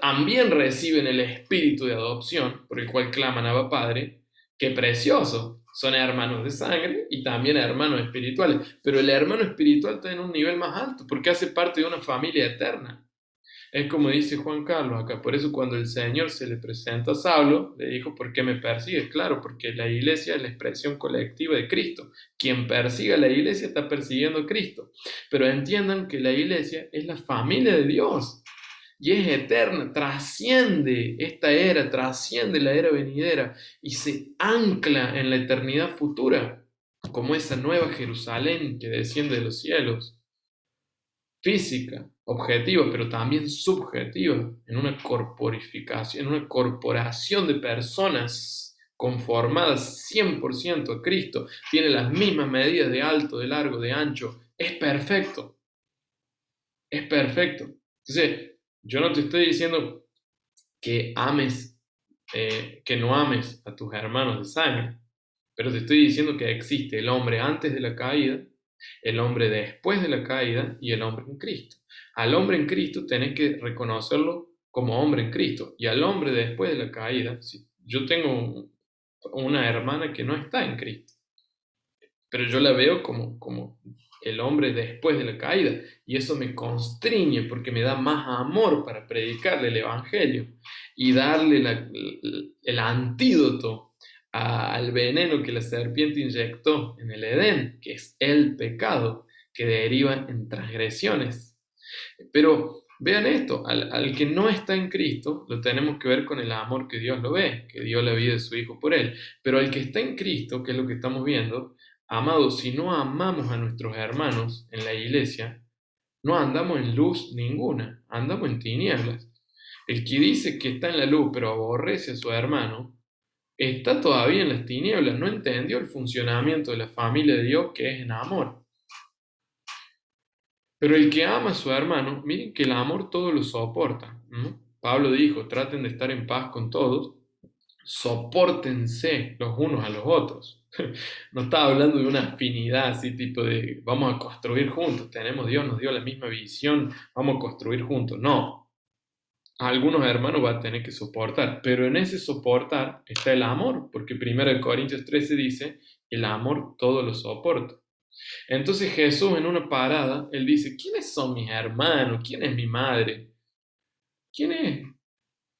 también reciben el espíritu de adopción por el cual claman a Padre, qué precioso, son hermanos de sangre y también hermanos espirituales, pero el hermano espiritual está en un nivel más alto porque hace parte de una familia eterna. Es como dice Juan Carlos acá, por eso cuando el Señor se le presenta a Saulo, le dijo, ¿por qué me persigues? Claro, porque la iglesia es la expresión colectiva de Cristo. Quien persiga a la iglesia está persiguiendo a Cristo. Pero entiendan que la iglesia es la familia de Dios y es eterna, trasciende esta era, trasciende la era venidera y se ancla en la eternidad futura, como esa nueva Jerusalén que desciende de los cielos. Física, objetiva, pero también subjetiva, en una corporificación, en una corporación de personas conformadas 100% a Cristo, tiene las mismas medidas de alto, de largo, de ancho, es perfecto. Es perfecto. Entonces, yo no te estoy diciendo que ames, que no ames a tus hermanos de sangre, pero te estoy diciendo que existe el hombre antes de la caída, el hombre después de la caída y el hombre en Cristo. Al hombre en Cristo tenés que reconocerlo como hombre en Cristo. Y al hombre después de la caída, si yo tengo una hermana que no está en Cristo. pero yo la veo como el hombre después de la caída, y eso me constriñe porque me da más amor para predicarle el Evangelio y darle el antídoto al veneno que la serpiente inyectó en el Edén, que es el pecado que deriva en transgresiones. Pero vean esto, al que no está en Cristo, lo tenemos que ver con el amor que Dios lo ve, que dio la vida de su Hijo por él. Pero al que está en Cristo, que es lo que estamos viendo, amados, si no amamos a nuestros hermanos en la iglesia, no andamos en luz ninguna, andamos en tinieblas. El que dice que está en la luz pero aborrece a su hermano, está todavía en las tinieblas, no entendió el funcionamiento de la familia de Dios que es en amor. Pero el que ama a su hermano, miren que el amor todo lo soporta, ¿no? Pablo dijo, traten de estar en paz con todos, sopórtense los unos a los otros. No está hablando de una afinidad así tipo de vamos a construir juntos, tenemos Dios, nos dio la misma visión, vamos a construir juntos. No, a algunos hermanos va a tener que soportar, pero en ese soportar está el amor, porque 1 Corintios 13 dice, el amor todo lo soporta. Entonces Jesús en una parada, él dice, ¿quiénes son mis hermanos? ¿Quién es mi madre? ¿Quién es?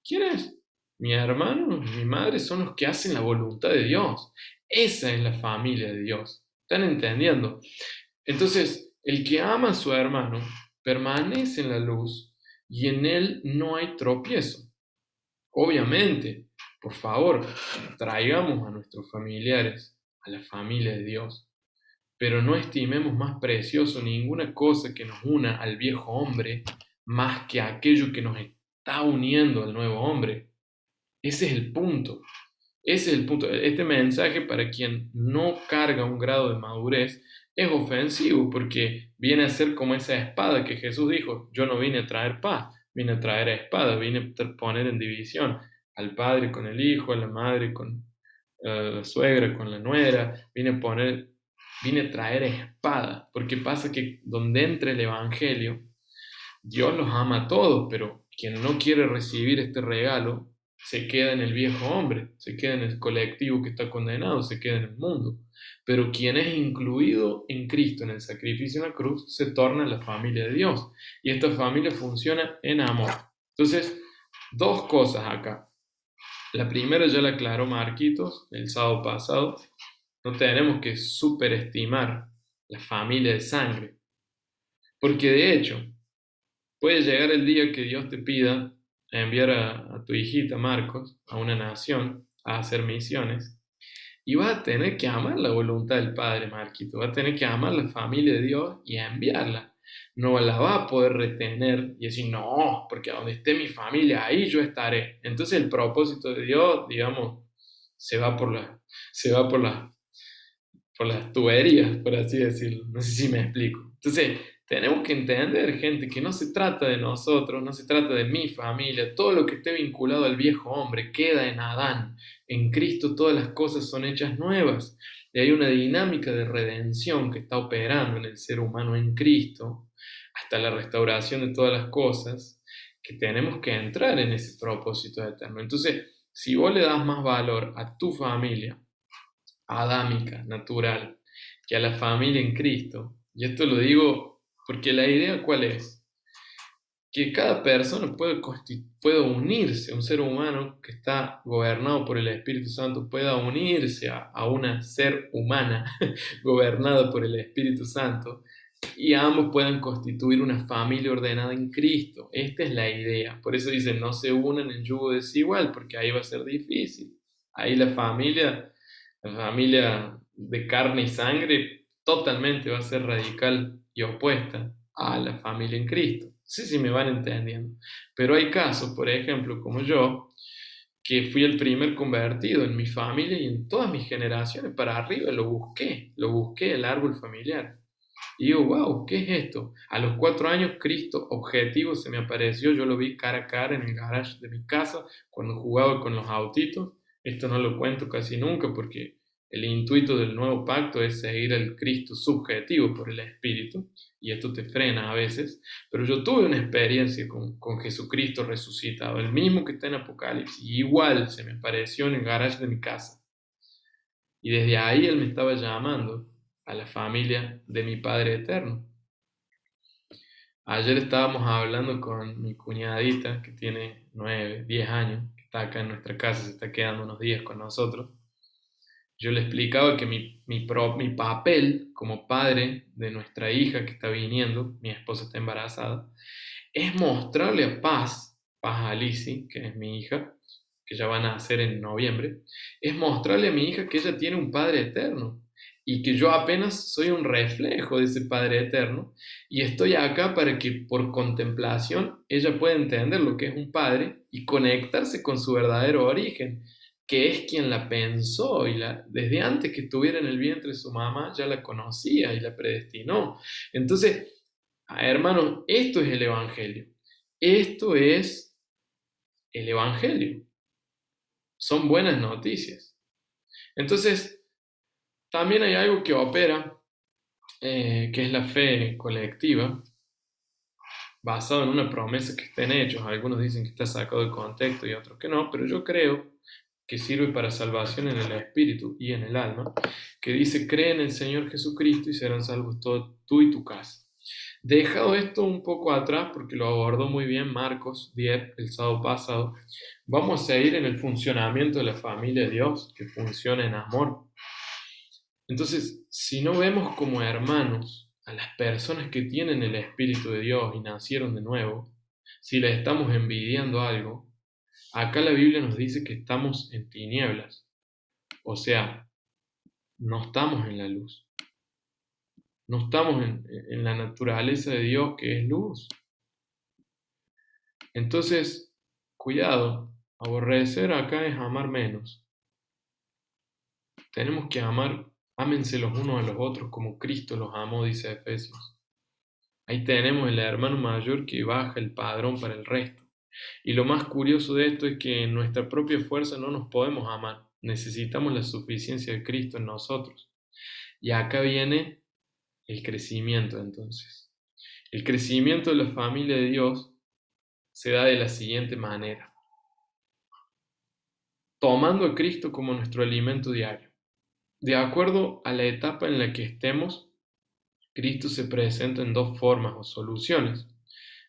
¿Quién es? Mi hermano, mi madre son los que hacen la voluntad de Dios. Esa es la familia de Dios. ¿Están entendiendo? Entonces, el que ama a su hermano permanece en la luz y en él no hay tropiezo. Obviamente, por favor, traigamos a nuestros familiares a la familia de Dios, pero no estimemos más precioso ninguna cosa que nos una al viejo hombre más que aquello que nos está uniendo al nuevo hombre. Ese es el punto. Ese es el punto. Este mensaje para quien no carga un grado de madurez es ofensivo porque viene a ser como esa espada que Jesús dijo, yo no vine a traer paz, vine a traer espada, vine a poner en división al padre con el hijo, a la madre con la suegra, con la nuera, vine a traer espada, porque pasa que donde entra el evangelio, Dios los ama a todos, pero quien no quiere recibir este regalo se queda en el viejo hombre, se queda en el colectivo que está condenado, se queda en el mundo. Pero quien es incluido en Cristo, en el sacrificio en la cruz, se torna la familia de Dios. Y esta familia funciona en amor. Entonces, dos cosas acá. La primera ya la aclaró Marquitos el sábado pasado. No tenemos que superestimar la familia de sangre. Porque de hecho, puede llegar el día que Dios te pida enviar a tu hijita Marcos a una nación a hacer misiones y vas a tener que amar la voluntad del Padre, Marquito, vas a tener que amar la familia de Dios y enviarla. No la vas a poder retener y decir, no, porque a donde esté mi familia, ahí yo estaré. Entonces el propósito de Dios, digamos, se va se va por las tuberías, por así decirlo. No sé si me explico. Entonces, tenemos que entender, gente, que no se trata de nosotros, no se trata de mi familia. Todo lo que esté vinculado al viejo hombre queda en Adán. En Cristo todas las cosas son hechas nuevas. Y hay una dinámica de redención que está operando en el ser humano en Cristo, hasta la restauración de todas las cosas, que tenemos que entrar en ese propósito eterno. Entonces, si vos le das más valor a tu familia, adámica, natural, que a la familia en Cristo. Y esto lo digo porque la idea ¿cuál es? Que cada persona puede unirse, un ser humano que está gobernado por el Espíritu Santo pueda unirse a una ser humana gobernada por el Espíritu Santo y ambos puedan constituir una familia ordenada en Cristo. Esta es la idea. Por eso dicen, no se unan en yugo desigual, porque ahí va a ser difícil. Ahí la familia de carne y sangre totalmente va a ser radical y opuesta a la familia en Cristo. No sé si me van entendiendo. Pero hay casos, por ejemplo, como yo, que fui el primer convertido en mi familia y en todas mis generaciones para arriba, lo busqué el árbol familiar. Y digo, wow, ¿qué es esto? A los 4 años, Cristo objetivo se me apareció, yo lo vi cara a cara en el garage de mi casa cuando jugaba con los autitos. Esto no lo cuento casi nunca porque el intuito del nuevo pacto es seguir al Cristo subjetivo por el Espíritu y esto te frena a veces, pero yo tuve una experiencia con Jesucristo resucitado, el mismo que está en Apocalipsis, y igual se me apareció en el garage de mi casa. Y desde ahí Él me estaba llamando a la familia de mi Padre Eterno. Ayer estábamos hablando con mi cuñadita, que tiene 9, 10 años, que está acá en nuestra casa, se está quedando unos días con nosotros. Yo le explicaba que mi papel como padre de nuestra hija que está viniendo, mi esposa está embarazada, es mostrarle a Paz Alici, que es mi hija, que ya van a nacer en noviembre, es mostrarle a mi hija que ella tiene un Padre eterno y que yo apenas soy un reflejo de ese Padre eterno y estoy acá para que por contemplación ella pueda entender lo que es un padre y conectarse con su verdadero origen, que es quien la pensó y desde antes que estuviera en el vientre de su mamá ya la conocía y la predestinó. Entonces, hermanos, esto es el Evangelio. Esto es el Evangelio. Son buenas noticias. Entonces, también hay algo que opera, que es la fe colectiva, basado en una promesa que está en hechos. Algunos dicen que está sacado de contexto y otros que no, pero yo creo que sirve para salvación en el espíritu y en el alma, que dice: cree en el Señor Jesucristo y serán salvos tú y tu casa. Dejado esto un poco atrás, porque lo abordó muy bien Marcos 10 el sábado pasado, vamos a seguir en el funcionamiento de la familia de Dios, que funciona en amor. Entonces, si no vemos como hermanos a las personas que tienen el Espíritu de Dios y nacieron de nuevo, si les estamos envidiando algo, acá la Biblia nos dice que estamos en tinieblas, o sea, no estamos en la luz. No estamos en la naturaleza de Dios, que es luz. Entonces, cuidado, aborrecer acá es amar menos. Tenemos que amar, ámense los unos a los otros como Cristo los amó, dice Efesios. Ahí tenemos el hermano mayor que baja el padrón para el resto. Y lo más curioso de esto es que en nuestra propia fuerza no nos podemos amar. Necesitamos la suficiencia de Cristo en nosotros. Y acá viene el crecimiento entonces. El crecimiento de la familia de Dios se da de la siguiente manera: tomando a Cristo como nuestro alimento diario. De acuerdo a la etapa en la que estemos, Cristo se presenta en dos formas o soluciones.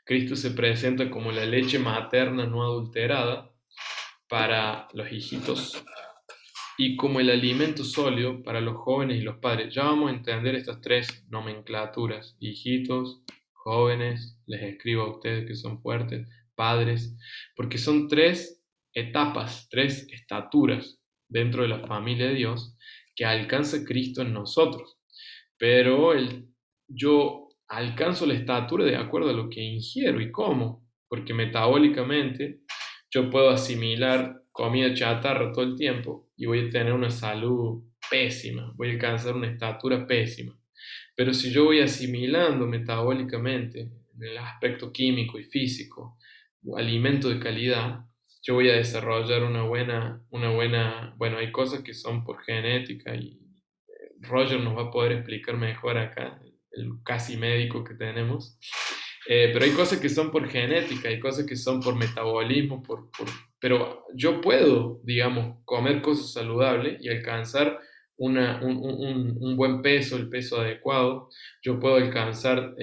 Cristo se presenta como la leche materna no adulterada para los hijitos y como el alimento sólido para los jóvenes y los padres. Ya vamos a entender estas tres nomenclaturas: hijitos, jóvenes, les escribo a ustedes que son fuertes, padres, porque son tres etapas, tres estaturas dentro de la familia de Dios que alcanza Cristo en nosotros. Pero yo alcanzo la estatura de acuerdo a lo que ingiero y como, porque metabólicamente yo puedo asimilar comida chatarra todo el tiempo y voy a tener una salud pésima, voy a alcanzar una estatura pésima. Pero si yo voy asimilando metabólicamente en el aspecto químico y físico alimento de calidad, yo voy a desarrollar bueno, hay cosas que son por genética y Roger nos va a poder explicar mejor acá, el casi médico que tenemos. Pero hay cosas que son por genética, hay cosas que son por metabolismo, pero yo puedo, digamos, comer cosas saludables y alcanzar un buen peso, el peso adecuado. Yo puedo alcanzar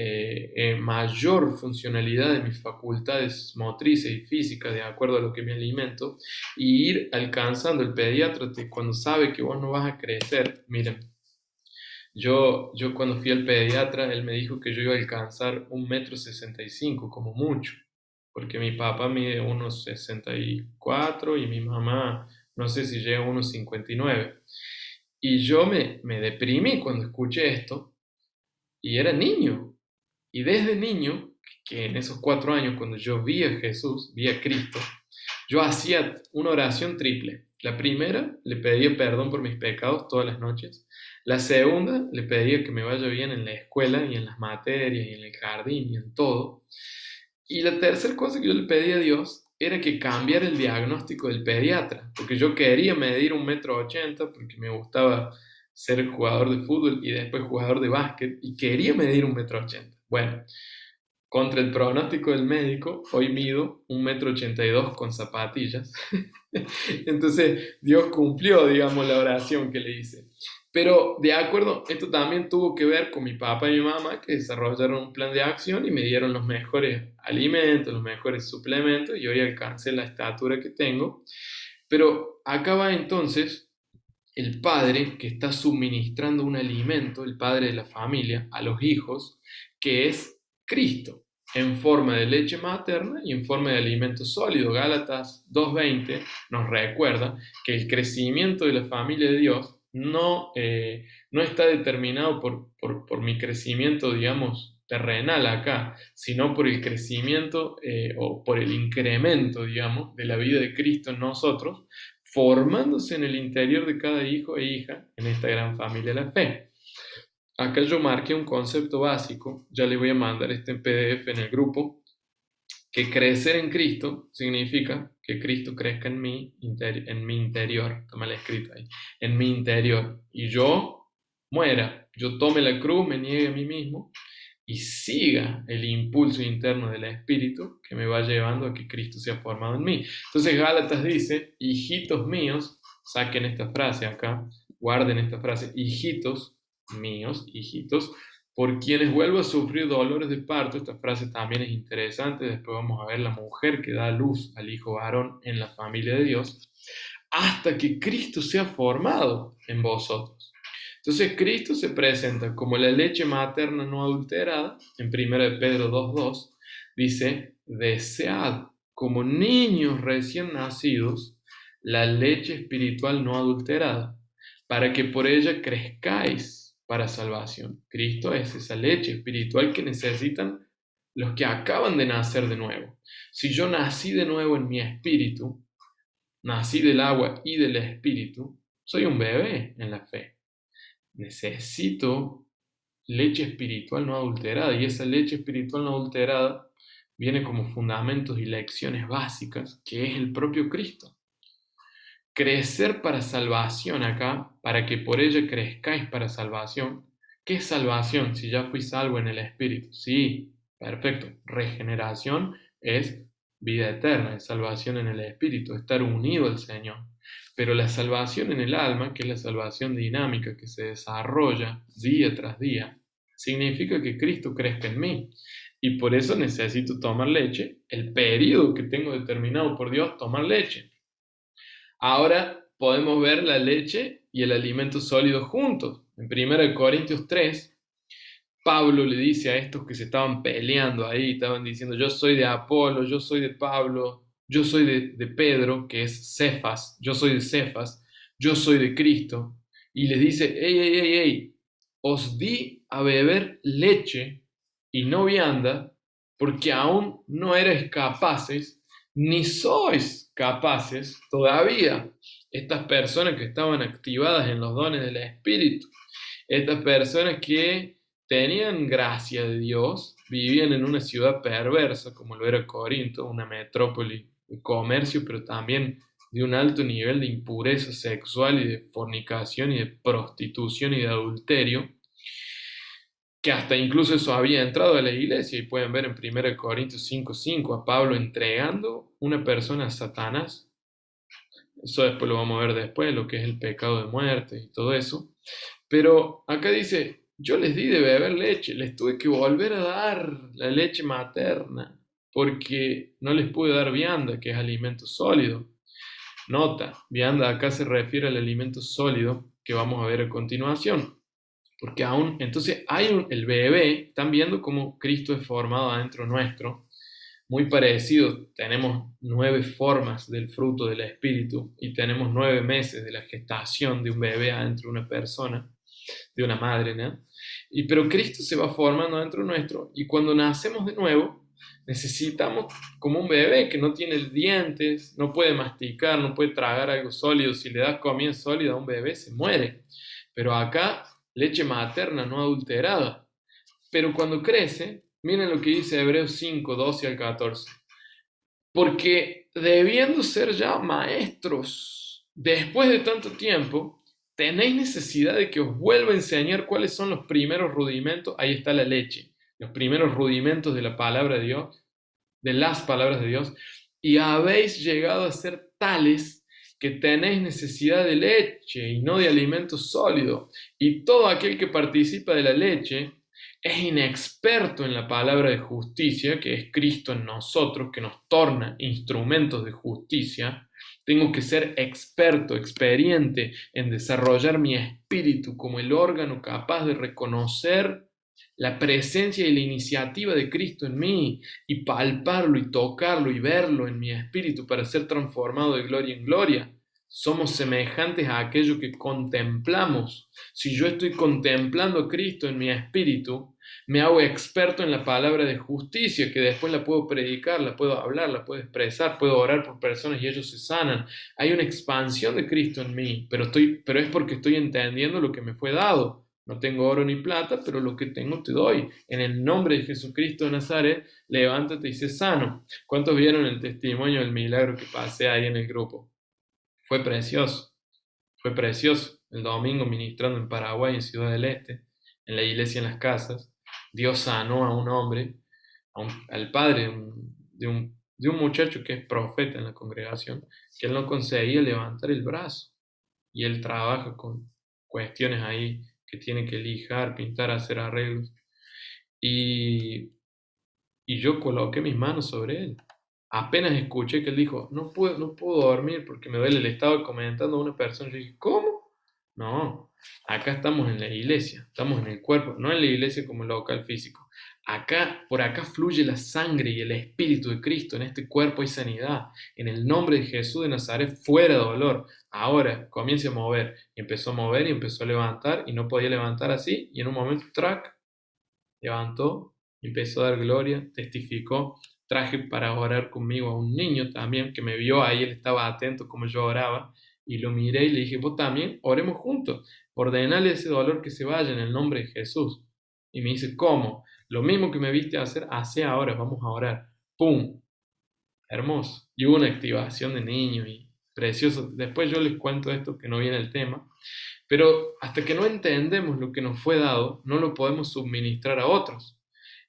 mayor funcionalidad de mis facultades motrices y físicas de acuerdo a lo que me alimento y ir alcanzando. El pediatra cuando sabe que vos no vas a crecer, miren, yo cuando fui al pediatra, él me dijo que yo iba a alcanzar 1,65 m como mucho, porque mi papá mide 1,64 y mi mamá no sé si llega a 1,59. Y yo me deprimí cuando escuché esto, y era niño. Y desde niño, que en esos 4 años, cuando yo vi a Jesús, vi a Cristo, yo hacía una oración triple. La primera, le pedía perdón por mis pecados todas las noches. La segunda, le pedía que me vaya bien en la escuela y en las materias y en el jardín y en todo. Y la tercera cosa que yo le pedía a Dios era que cambiara el diagnóstico del pediatra, porque yo quería medir 1,80 m, porque me gustaba ser jugador de fútbol y después jugador de básquet, y quería medir 1,80 m. Bueno, contra el pronóstico del médico, hoy mido 1,82 m con zapatillas. Entonces, Dios cumplió, digamos, la oración que le hice. Pero de acuerdo, esto también tuvo que ver con mi papá y mi mamá que desarrollaron un plan de acción y me dieron los mejores alimentos, los mejores suplementos y hoy alcancé la estatura que tengo. Pero acá va entonces el padre que está suministrando un alimento, el padre de la familia, a los hijos, que es Cristo, en forma de leche materna y en forma de alimento sólido. Gálatas 2:20 nos recuerda que el crecimiento de la familia de Dios no está determinado por mi crecimiento, digamos, terrenal acá, sino por el crecimiento o por el incremento, digamos, de la vida de Cristo en nosotros, formándose en el interior de cada hijo e hija en esta gran familia de la fe. Acá yo marqué un concepto básico, ya le voy a mandar este en PDF en el grupo, que crecer en Cristo significa que Cristo crezca en mi interior, está mal escrito ahí, en mi interior, y yo muera, yo tome la cruz, me niegue a mí mismo, y siga el impulso interno del Espíritu que me va llevando a que Cristo sea formado en mí. Entonces Gálatas dice, hijitos míos, saquen esta frase acá, guarden esta frase, hijitos míos, hijitos, por quienes vuelvo a sufrir dolores de parto. Esta frase también es interesante, después vamos a ver la mujer que da a luz al hijo varón en la familia de Dios, hasta que Cristo sea formado en vosotros. Entonces Cristo se presenta como la leche materna no adulterada, en 1 Pedro 2:2, dice, desead como niños recién nacidos la leche espiritual no adulterada, para que por ella crezcáis para salvación. Cristo es esa leche espiritual que necesitan los que acaban de nacer de nuevo. Si yo nací de nuevo en mi espíritu, nací del agua y del espíritu, soy un bebé en la fe. Necesito leche espiritual no adulterada, y esa leche espiritual no adulterada viene como fundamentos y lecciones básicas, que es el propio Cristo. Crecer para salvación acá, para que por ella crezcáis para salvación. ¿Qué es salvación si ya fui salvo en el Espíritu? Sí, perfecto. Regeneración es vida eterna, es salvación en el Espíritu, estar unido al Señor. Pero la salvación en el alma, que es la salvación dinámica que se desarrolla día tras día, significa que Cristo crezca en mí. Y por eso necesito tomar leche, el periodo que tengo determinado por Dios, tomar leche. Ahora podemos ver la leche y el alimento sólido juntos. En 1 Corintios 3, Pablo le dice a estos que se estaban peleando ahí, estaban diciendo, yo soy de Apolo, yo soy de Pablo, yo soy de Pedro, que es Cefas, yo soy de Cefas, yo soy de Cristo. Y les dice, hey, os di a beber leche y no vianda, porque aún no erais capaces, ni sois capaces todavía. Estas personas que estaban activadas en los dones del Espíritu, estas personas que tenían gracia de Dios, vivían en una ciudad perversa como lo era Corinto, una metrópoli de comercio, pero también de un alto nivel de impureza sexual y de fornicación y de prostitución y de adulterio, que hasta incluso eso había entrado a la iglesia, y pueden ver en 1 Corintios 5:5 a Pablo entregando una persona a Satanás. Eso después lo vamos a ver después, lo que es el pecado de muerte y todo eso. Pero acá dice, yo les di de beber leche, les tuve que volver a dar la leche materna, porque no les pude dar vianda, que es alimento sólido. Nota, vianda acá se refiere al alimento sólido que vamos a ver a continuación. Porque aún, entonces el bebé, están viendo cómo Cristo es formado adentro nuestro, muy parecido. Tenemos 9 formas del fruto del Espíritu y tenemos 9 meses de la gestación de un bebé adentro de una persona, de una madre, ¿no? Pero Cristo se va formando dentro nuestro, y cuando nacemos de nuevo, necesitamos, como un bebé que no tiene dientes, no puede masticar, no puede tragar algo sólido. Si le das comida sólida a un bebé, se muere. Pero acá, leche materna no adulterada. Pero cuando crece, miren lo que dice Hebreos 5:12 al 14. Porque debiendo ser ya maestros, después de tanto tiempo, tenéis necesidad de que os vuelva a enseñar cuáles son los primeros rudimentos. Ahí está la leche, los primeros rudimentos de la palabra de Dios, de las palabras de Dios, y habéis llegado a ser tales que tenéis necesidad de leche y no de alimento sólido, y todo aquel que participa de la leche es inexperto en la palabra de justicia, que es Cristo en nosotros, que nos torna instrumentos de justicia. Tengo que ser experto, experiente en desarrollar mi espíritu como el órgano capaz de reconocer la presencia y la iniciativa de Cristo en mí y palparlo y tocarlo y verlo en mi espíritu para ser transformado de gloria en gloria. Somos semejantes a aquello que contemplamos. Si yo estoy contemplando a Cristo en mi espíritu, me hago experto en la palabra de justicia, que después la puedo predicar, la puedo hablar, la puedo expresar, puedo orar por personas y ellos se sanan. Hay una expansión de Cristo en mí, pero es porque estoy entendiendo lo que me fue dado. No tengo oro ni plata, pero lo que tengo te doy. En el nombre de Jesucristo de Nazaret, levántate y sé sano. ¿Cuántos vieron el testimonio del milagro que pasé ahí en el grupo? Fue precioso, fue precioso. El domingo ministrando en Paraguay, en Ciudad del Este, en la iglesia en las casas, Dios sanó a un hombre, al padre de un muchacho que es profeta en la congregación, que él no conseguía levantar el brazo. Y él trabaja con cuestiones ahí que tiene que lijar, pintar, hacer arreglos. Y, y yo coloqué mis manos sobre él. Apenas escuché que él dijo, no puedo dormir porque me duele. Le estaba comentando a una persona. Yo dije, ¿cómo? No, acá estamos en la iglesia, estamos en el cuerpo, no en la iglesia como local físico. Por acá fluye la sangre y el Espíritu de Cristo. En este cuerpo hay sanidad. En el nombre de Jesús de Nazaret, fuera dolor. Ahora comience a mover. Y empezó a mover y empezó a levantar y no podía levantar así. Y en un momento, track, levantó, empezó a dar gloria, testificó. Traje para orar conmigo a un niño también que me vio ahí, él estaba atento como yo oraba. Y lo miré y le dije, vos también, oremos juntos. Ordenale ese dolor que se vaya en el nombre de Jesús. Y me dice, ¿cómo? Lo mismo que me viste hacer, hace ahora, vamos a orar. ¡Pum! Hermoso. Y hubo una activación de niños y precioso. Después yo les cuento esto que no viene el tema. Pero hasta que no entendemos lo que nos fue dado, no lo podemos suministrar a otros.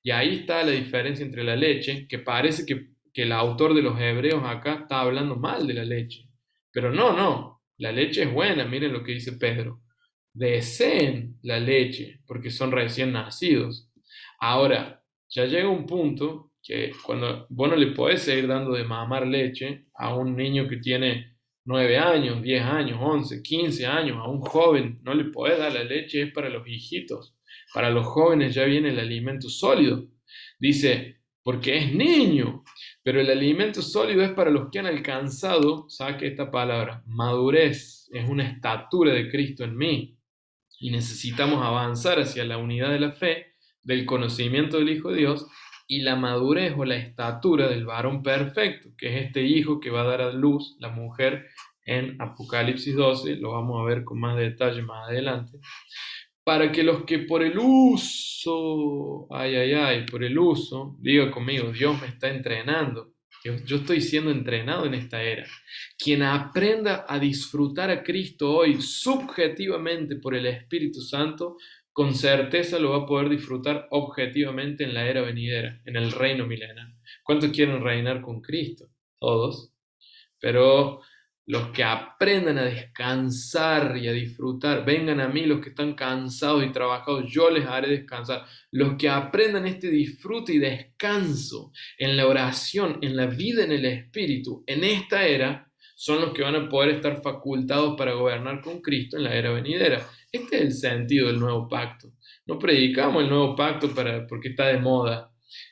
Y ahí está la diferencia entre la leche, que parece que el autor de los Hebreos acá está hablando mal de la leche. Pero no, la leche es buena, miren lo que dice Pedro. Deseen la leche, porque son recién nacidos. Ahora, ya llega un punto que cuando vos no le podés seguir dando de mamar leche a un niño que tiene 9 años, 10 años, 11, 15 años, a un joven, no le podés dar la leche, es para los hijitos. Para los jóvenes ya viene el alimento sólido. Dice, porque es niño, pero el alimento sólido es para los que han alcanzado, saque esta palabra, madurez, es una estatura de Cristo en mí. Y necesitamos avanzar hacia la unidad de la fe, del conocimiento del Hijo de Dios y la madurez o la estatura del varón perfecto, que es este hijo que va a dar a luz la mujer en Apocalipsis 12, lo vamos a ver con más detalle más adelante, para que los que por el uso, por el uso, diga conmigo, Dios me está entrenando, yo estoy siendo entrenado en esta era. Quien aprenda a disfrutar a Cristo hoy subjetivamente por el Espíritu Santo, con certeza lo va a poder disfrutar objetivamente en la era venidera, en el reino milenario. ¿Cuántos quieren reinar con Cristo? Todos. Pero los que aprendan a descansar y a disfrutar, vengan a mí los que están cansados y trabajados, yo les haré descansar. Los que aprendan este disfrute y descanso en la oración, en la vida en el Espíritu, en esta era, son los que van a poder estar facultados para gobernar con Cristo en la era venidera. Este es el sentido del nuevo pacto. No predicamos el nuevo pacto porque está de moda.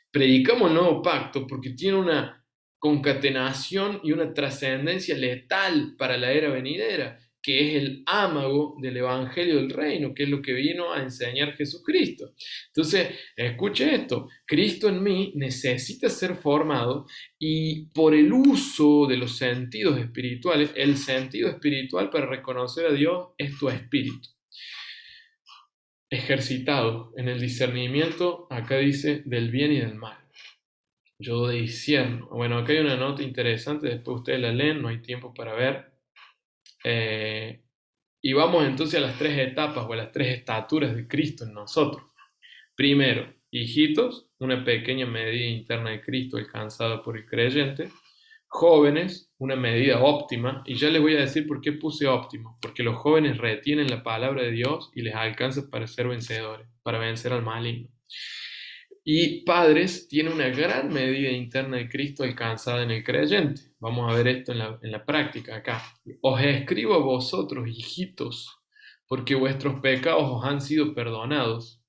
Predicamos el nuevo pacto porque tiene una concatenación y una trascendencia letal para la era venidera, que es el ámago del Evangelio del Reino, que es lo que vino a enseñar Jesucristo. Entonces, escuche esto, Cristo en mí necesita ser formado y por el uso de los sentidos espirituales, el sentido espiritual para reconocer a Dios es tu espíritu. Ejercitado en el discernimiento, acá dice, del bien y del mal. Yo discierno. Bueno, acá hay una nota interesante, después ustedes la leen, no hay tiempo para ver. Y vamos entonces a las 3 etapas o a las 3 estaturas de Cristo en nosotros. Primero, hijitos, una pequeña medida interna de Cristo alcanzada por el creyente. Jóvenes, una medida óptima, y ya les voy a decir por qué puse óptimo, porque los jóvenes retienen la palabra de Dios y les alcanza para ser vencedores, para vencer al maligno. Y padres, tiene una gran medida interna de Cristo alcanzada en el creyente. Vamos a ver esto en la práctica acá. Os escribo a vosotros, hijitos, porque vuestros pecados os han sido perdonados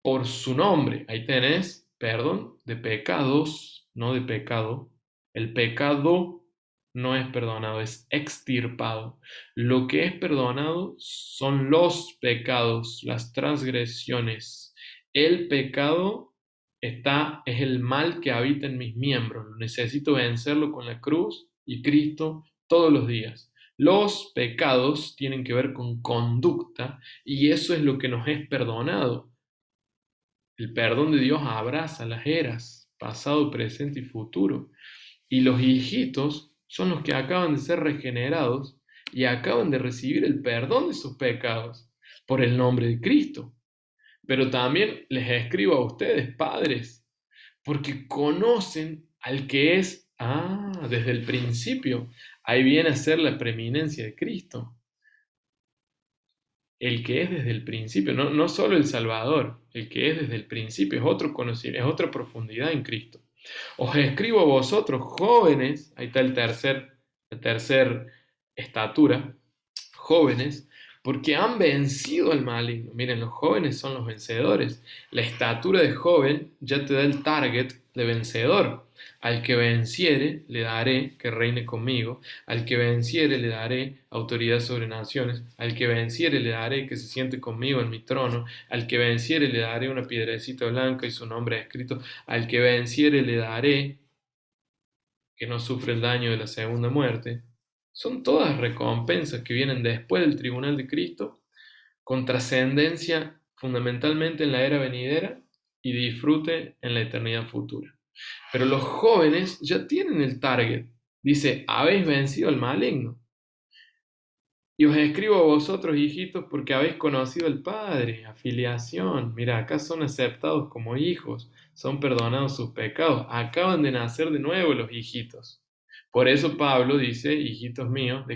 por su nombre. Ahí tenés, perdón, de pecados, no de pecado. El pecado no es perdonado, es extirpado. Lo que es perdonado son los pecados, las transgresiones. El pecado es el mal que habita en mis miembros. Necesito vencerlo con la cruz y Cristo todos los días. Los pecados tienen que ver con conducta y eso es lo que nos es perdonado. El perdón de Dios abraza las eras, pasado, presente y futuro. Y los hijitos son los que acaban de ser regenerados y acaban de recibir el perdón de sus pecados por el nombre de Cristo. Pero también les escribo a ustedes, padres, porque conocen al que es, desde el principio. Ahí viene a ser la preeminencia de Cristo. El que es desde el principio, no solo el Salvador, el que es desde el principio, es otro conocimiento, es otra profundidad en Cristo. Os escribo a vosotros, jóvenes, ahí está la tercer estatura, jóvenes, porque han vencido al maligno. Miren, los jóvenes son los vencedores. La estatura de joven ya te da el target de vencedor. Al que venciere, le daré que reine conmigo. Al que venciere, le daré autoridad sobre naciones. Al que venciere, le daré que se siente conmigo en mi trono. Al que venciere, le daré una piedrecita blanca y su nombre escrito. Al que venciere, le daré que no sufre el daño de la segunda muerte. Son todas recompensas que vienen después del tribunal de Cristo, con trascendencia fundamentalmente en la era venidera y disfrute en la eternidad futura. Pero los jóvenes ya tienen el target. Dice, habéis vencido al maligno. Y os escribo a vosotros, hijitos, porque habéis conocido al Padre, afiliación. Mira, acá son aceptados como hijos, son perdonados sus pecados, acaban de nacer de nuevo los hijitos. Por eso Pablo dice, hijitos míos,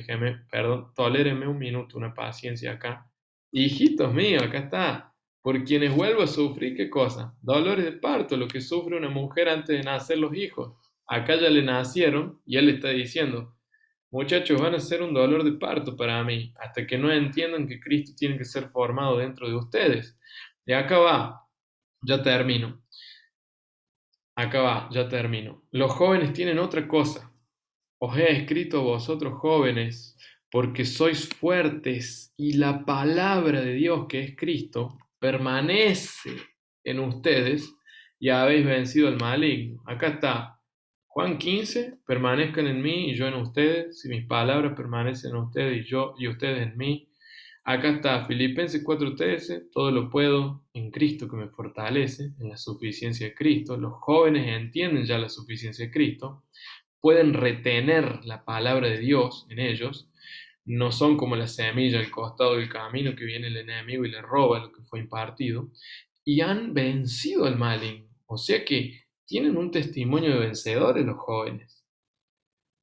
tolérenme un minuto, una paciencia acá. Hijitos míos, acá está, por quienes vuelvo a sufrir, ¿qué cosa? Dolores de parto, lo que sufre una mujer antes de nacer los hijos. Acá ya le nacieron y él le está diciendo, muchachos, van a ser un dolor de parto para mí, hasta que no entiendan que Cristo tiene que ser formado dentro de ustedes. Y acá va, ya termino. Acá va, ya termino. Los jóvenes tienen otra cosa. Os he escrito a vosotros jóvenes, porque sois fuertes y la palabra de Dios, que es Cristo, permanece en ustedes y habéis vencido al maligno. Acá está. Juan 15, permanezcan en mí y yo en ustedes, si mis palabras permanecen en ustedes y yo y ustedes en mí. Acá está Filipenses 4:13, todo lo puedo en Cristo que me fortalece, en la suficiencia de Cristo. Los jóvenes entienden ya la suficiencia de Cristo, pueden retener la palabra de Dios en ellos, no son como la semilla al costado del camino que viene el enemigo y le roba lo que fue impartido, y han vencido al maligno. O sea que tienen un testimonio de vencedores los jóvenes.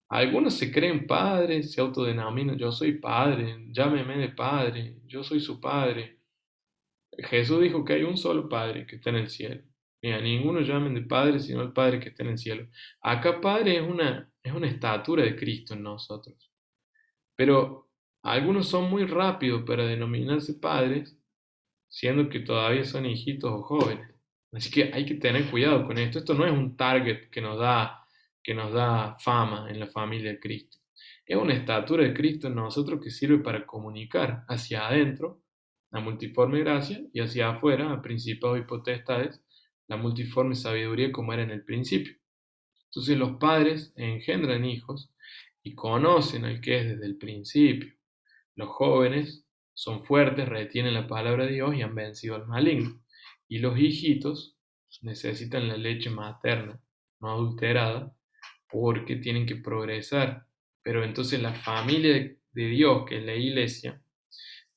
Algunos se creen padres, se autodenominan, yo soy padre, llámeme de padre, yo soy su padre. Jesús dijo que hay un solo padre que está en el cielo. Ni a ninguno llamen de padre, sino al Padre que está en el cielo. Acá padre es una estatura de Cristo en nosotros. Pero algunos son muy rápidos para denominarse padres, siendo que todavía son hijitos o jóvenes. Así que hay que tener cuidado con esto. Esto no es un target que nos da fama en la familia de Cristo. Es una estatura de Cristo en nosotros que sirve para comunicar hacia adentro la multiforme gracia y hacia afuera, a principados y potestades, la multiforme sabiduría como era en el principio. Entonces los padres engendran hijos y conocen al que es desde el principio. Los jóvenes son fuertes, retienen la palabra de Dios y han vencido al maligno. Y los hijitos necesitan la leche materna, no adulterada, porque tienen que progresar. Pero entonces la familia de Dios, que es la iglesia,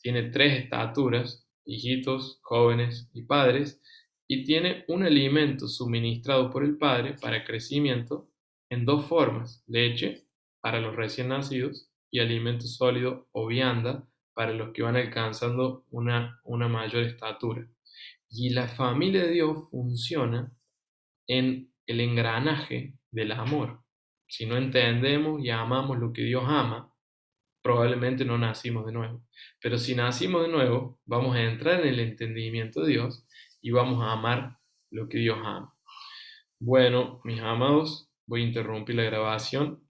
tiene tres estaturas, hijitos, jóvenes y padres, y tiene un alimento suministrado por el Padre para crecimiento en dos formas: leche para los recién nacidos y alimento sólido o vianda para los que van alcanzando una mayor estatura. Y la familia de Dios funciona en el engranaje del amor. Si no entendemos y amamos lo que Dios ama, probablemente no nacimos de nuevo. Pero si nacimos de nuevo, vamos a entrar en el entendimiento de Dios y vamos a amar lo que Dios ama. Bueno, mis amados, voy a interrumpir la grabación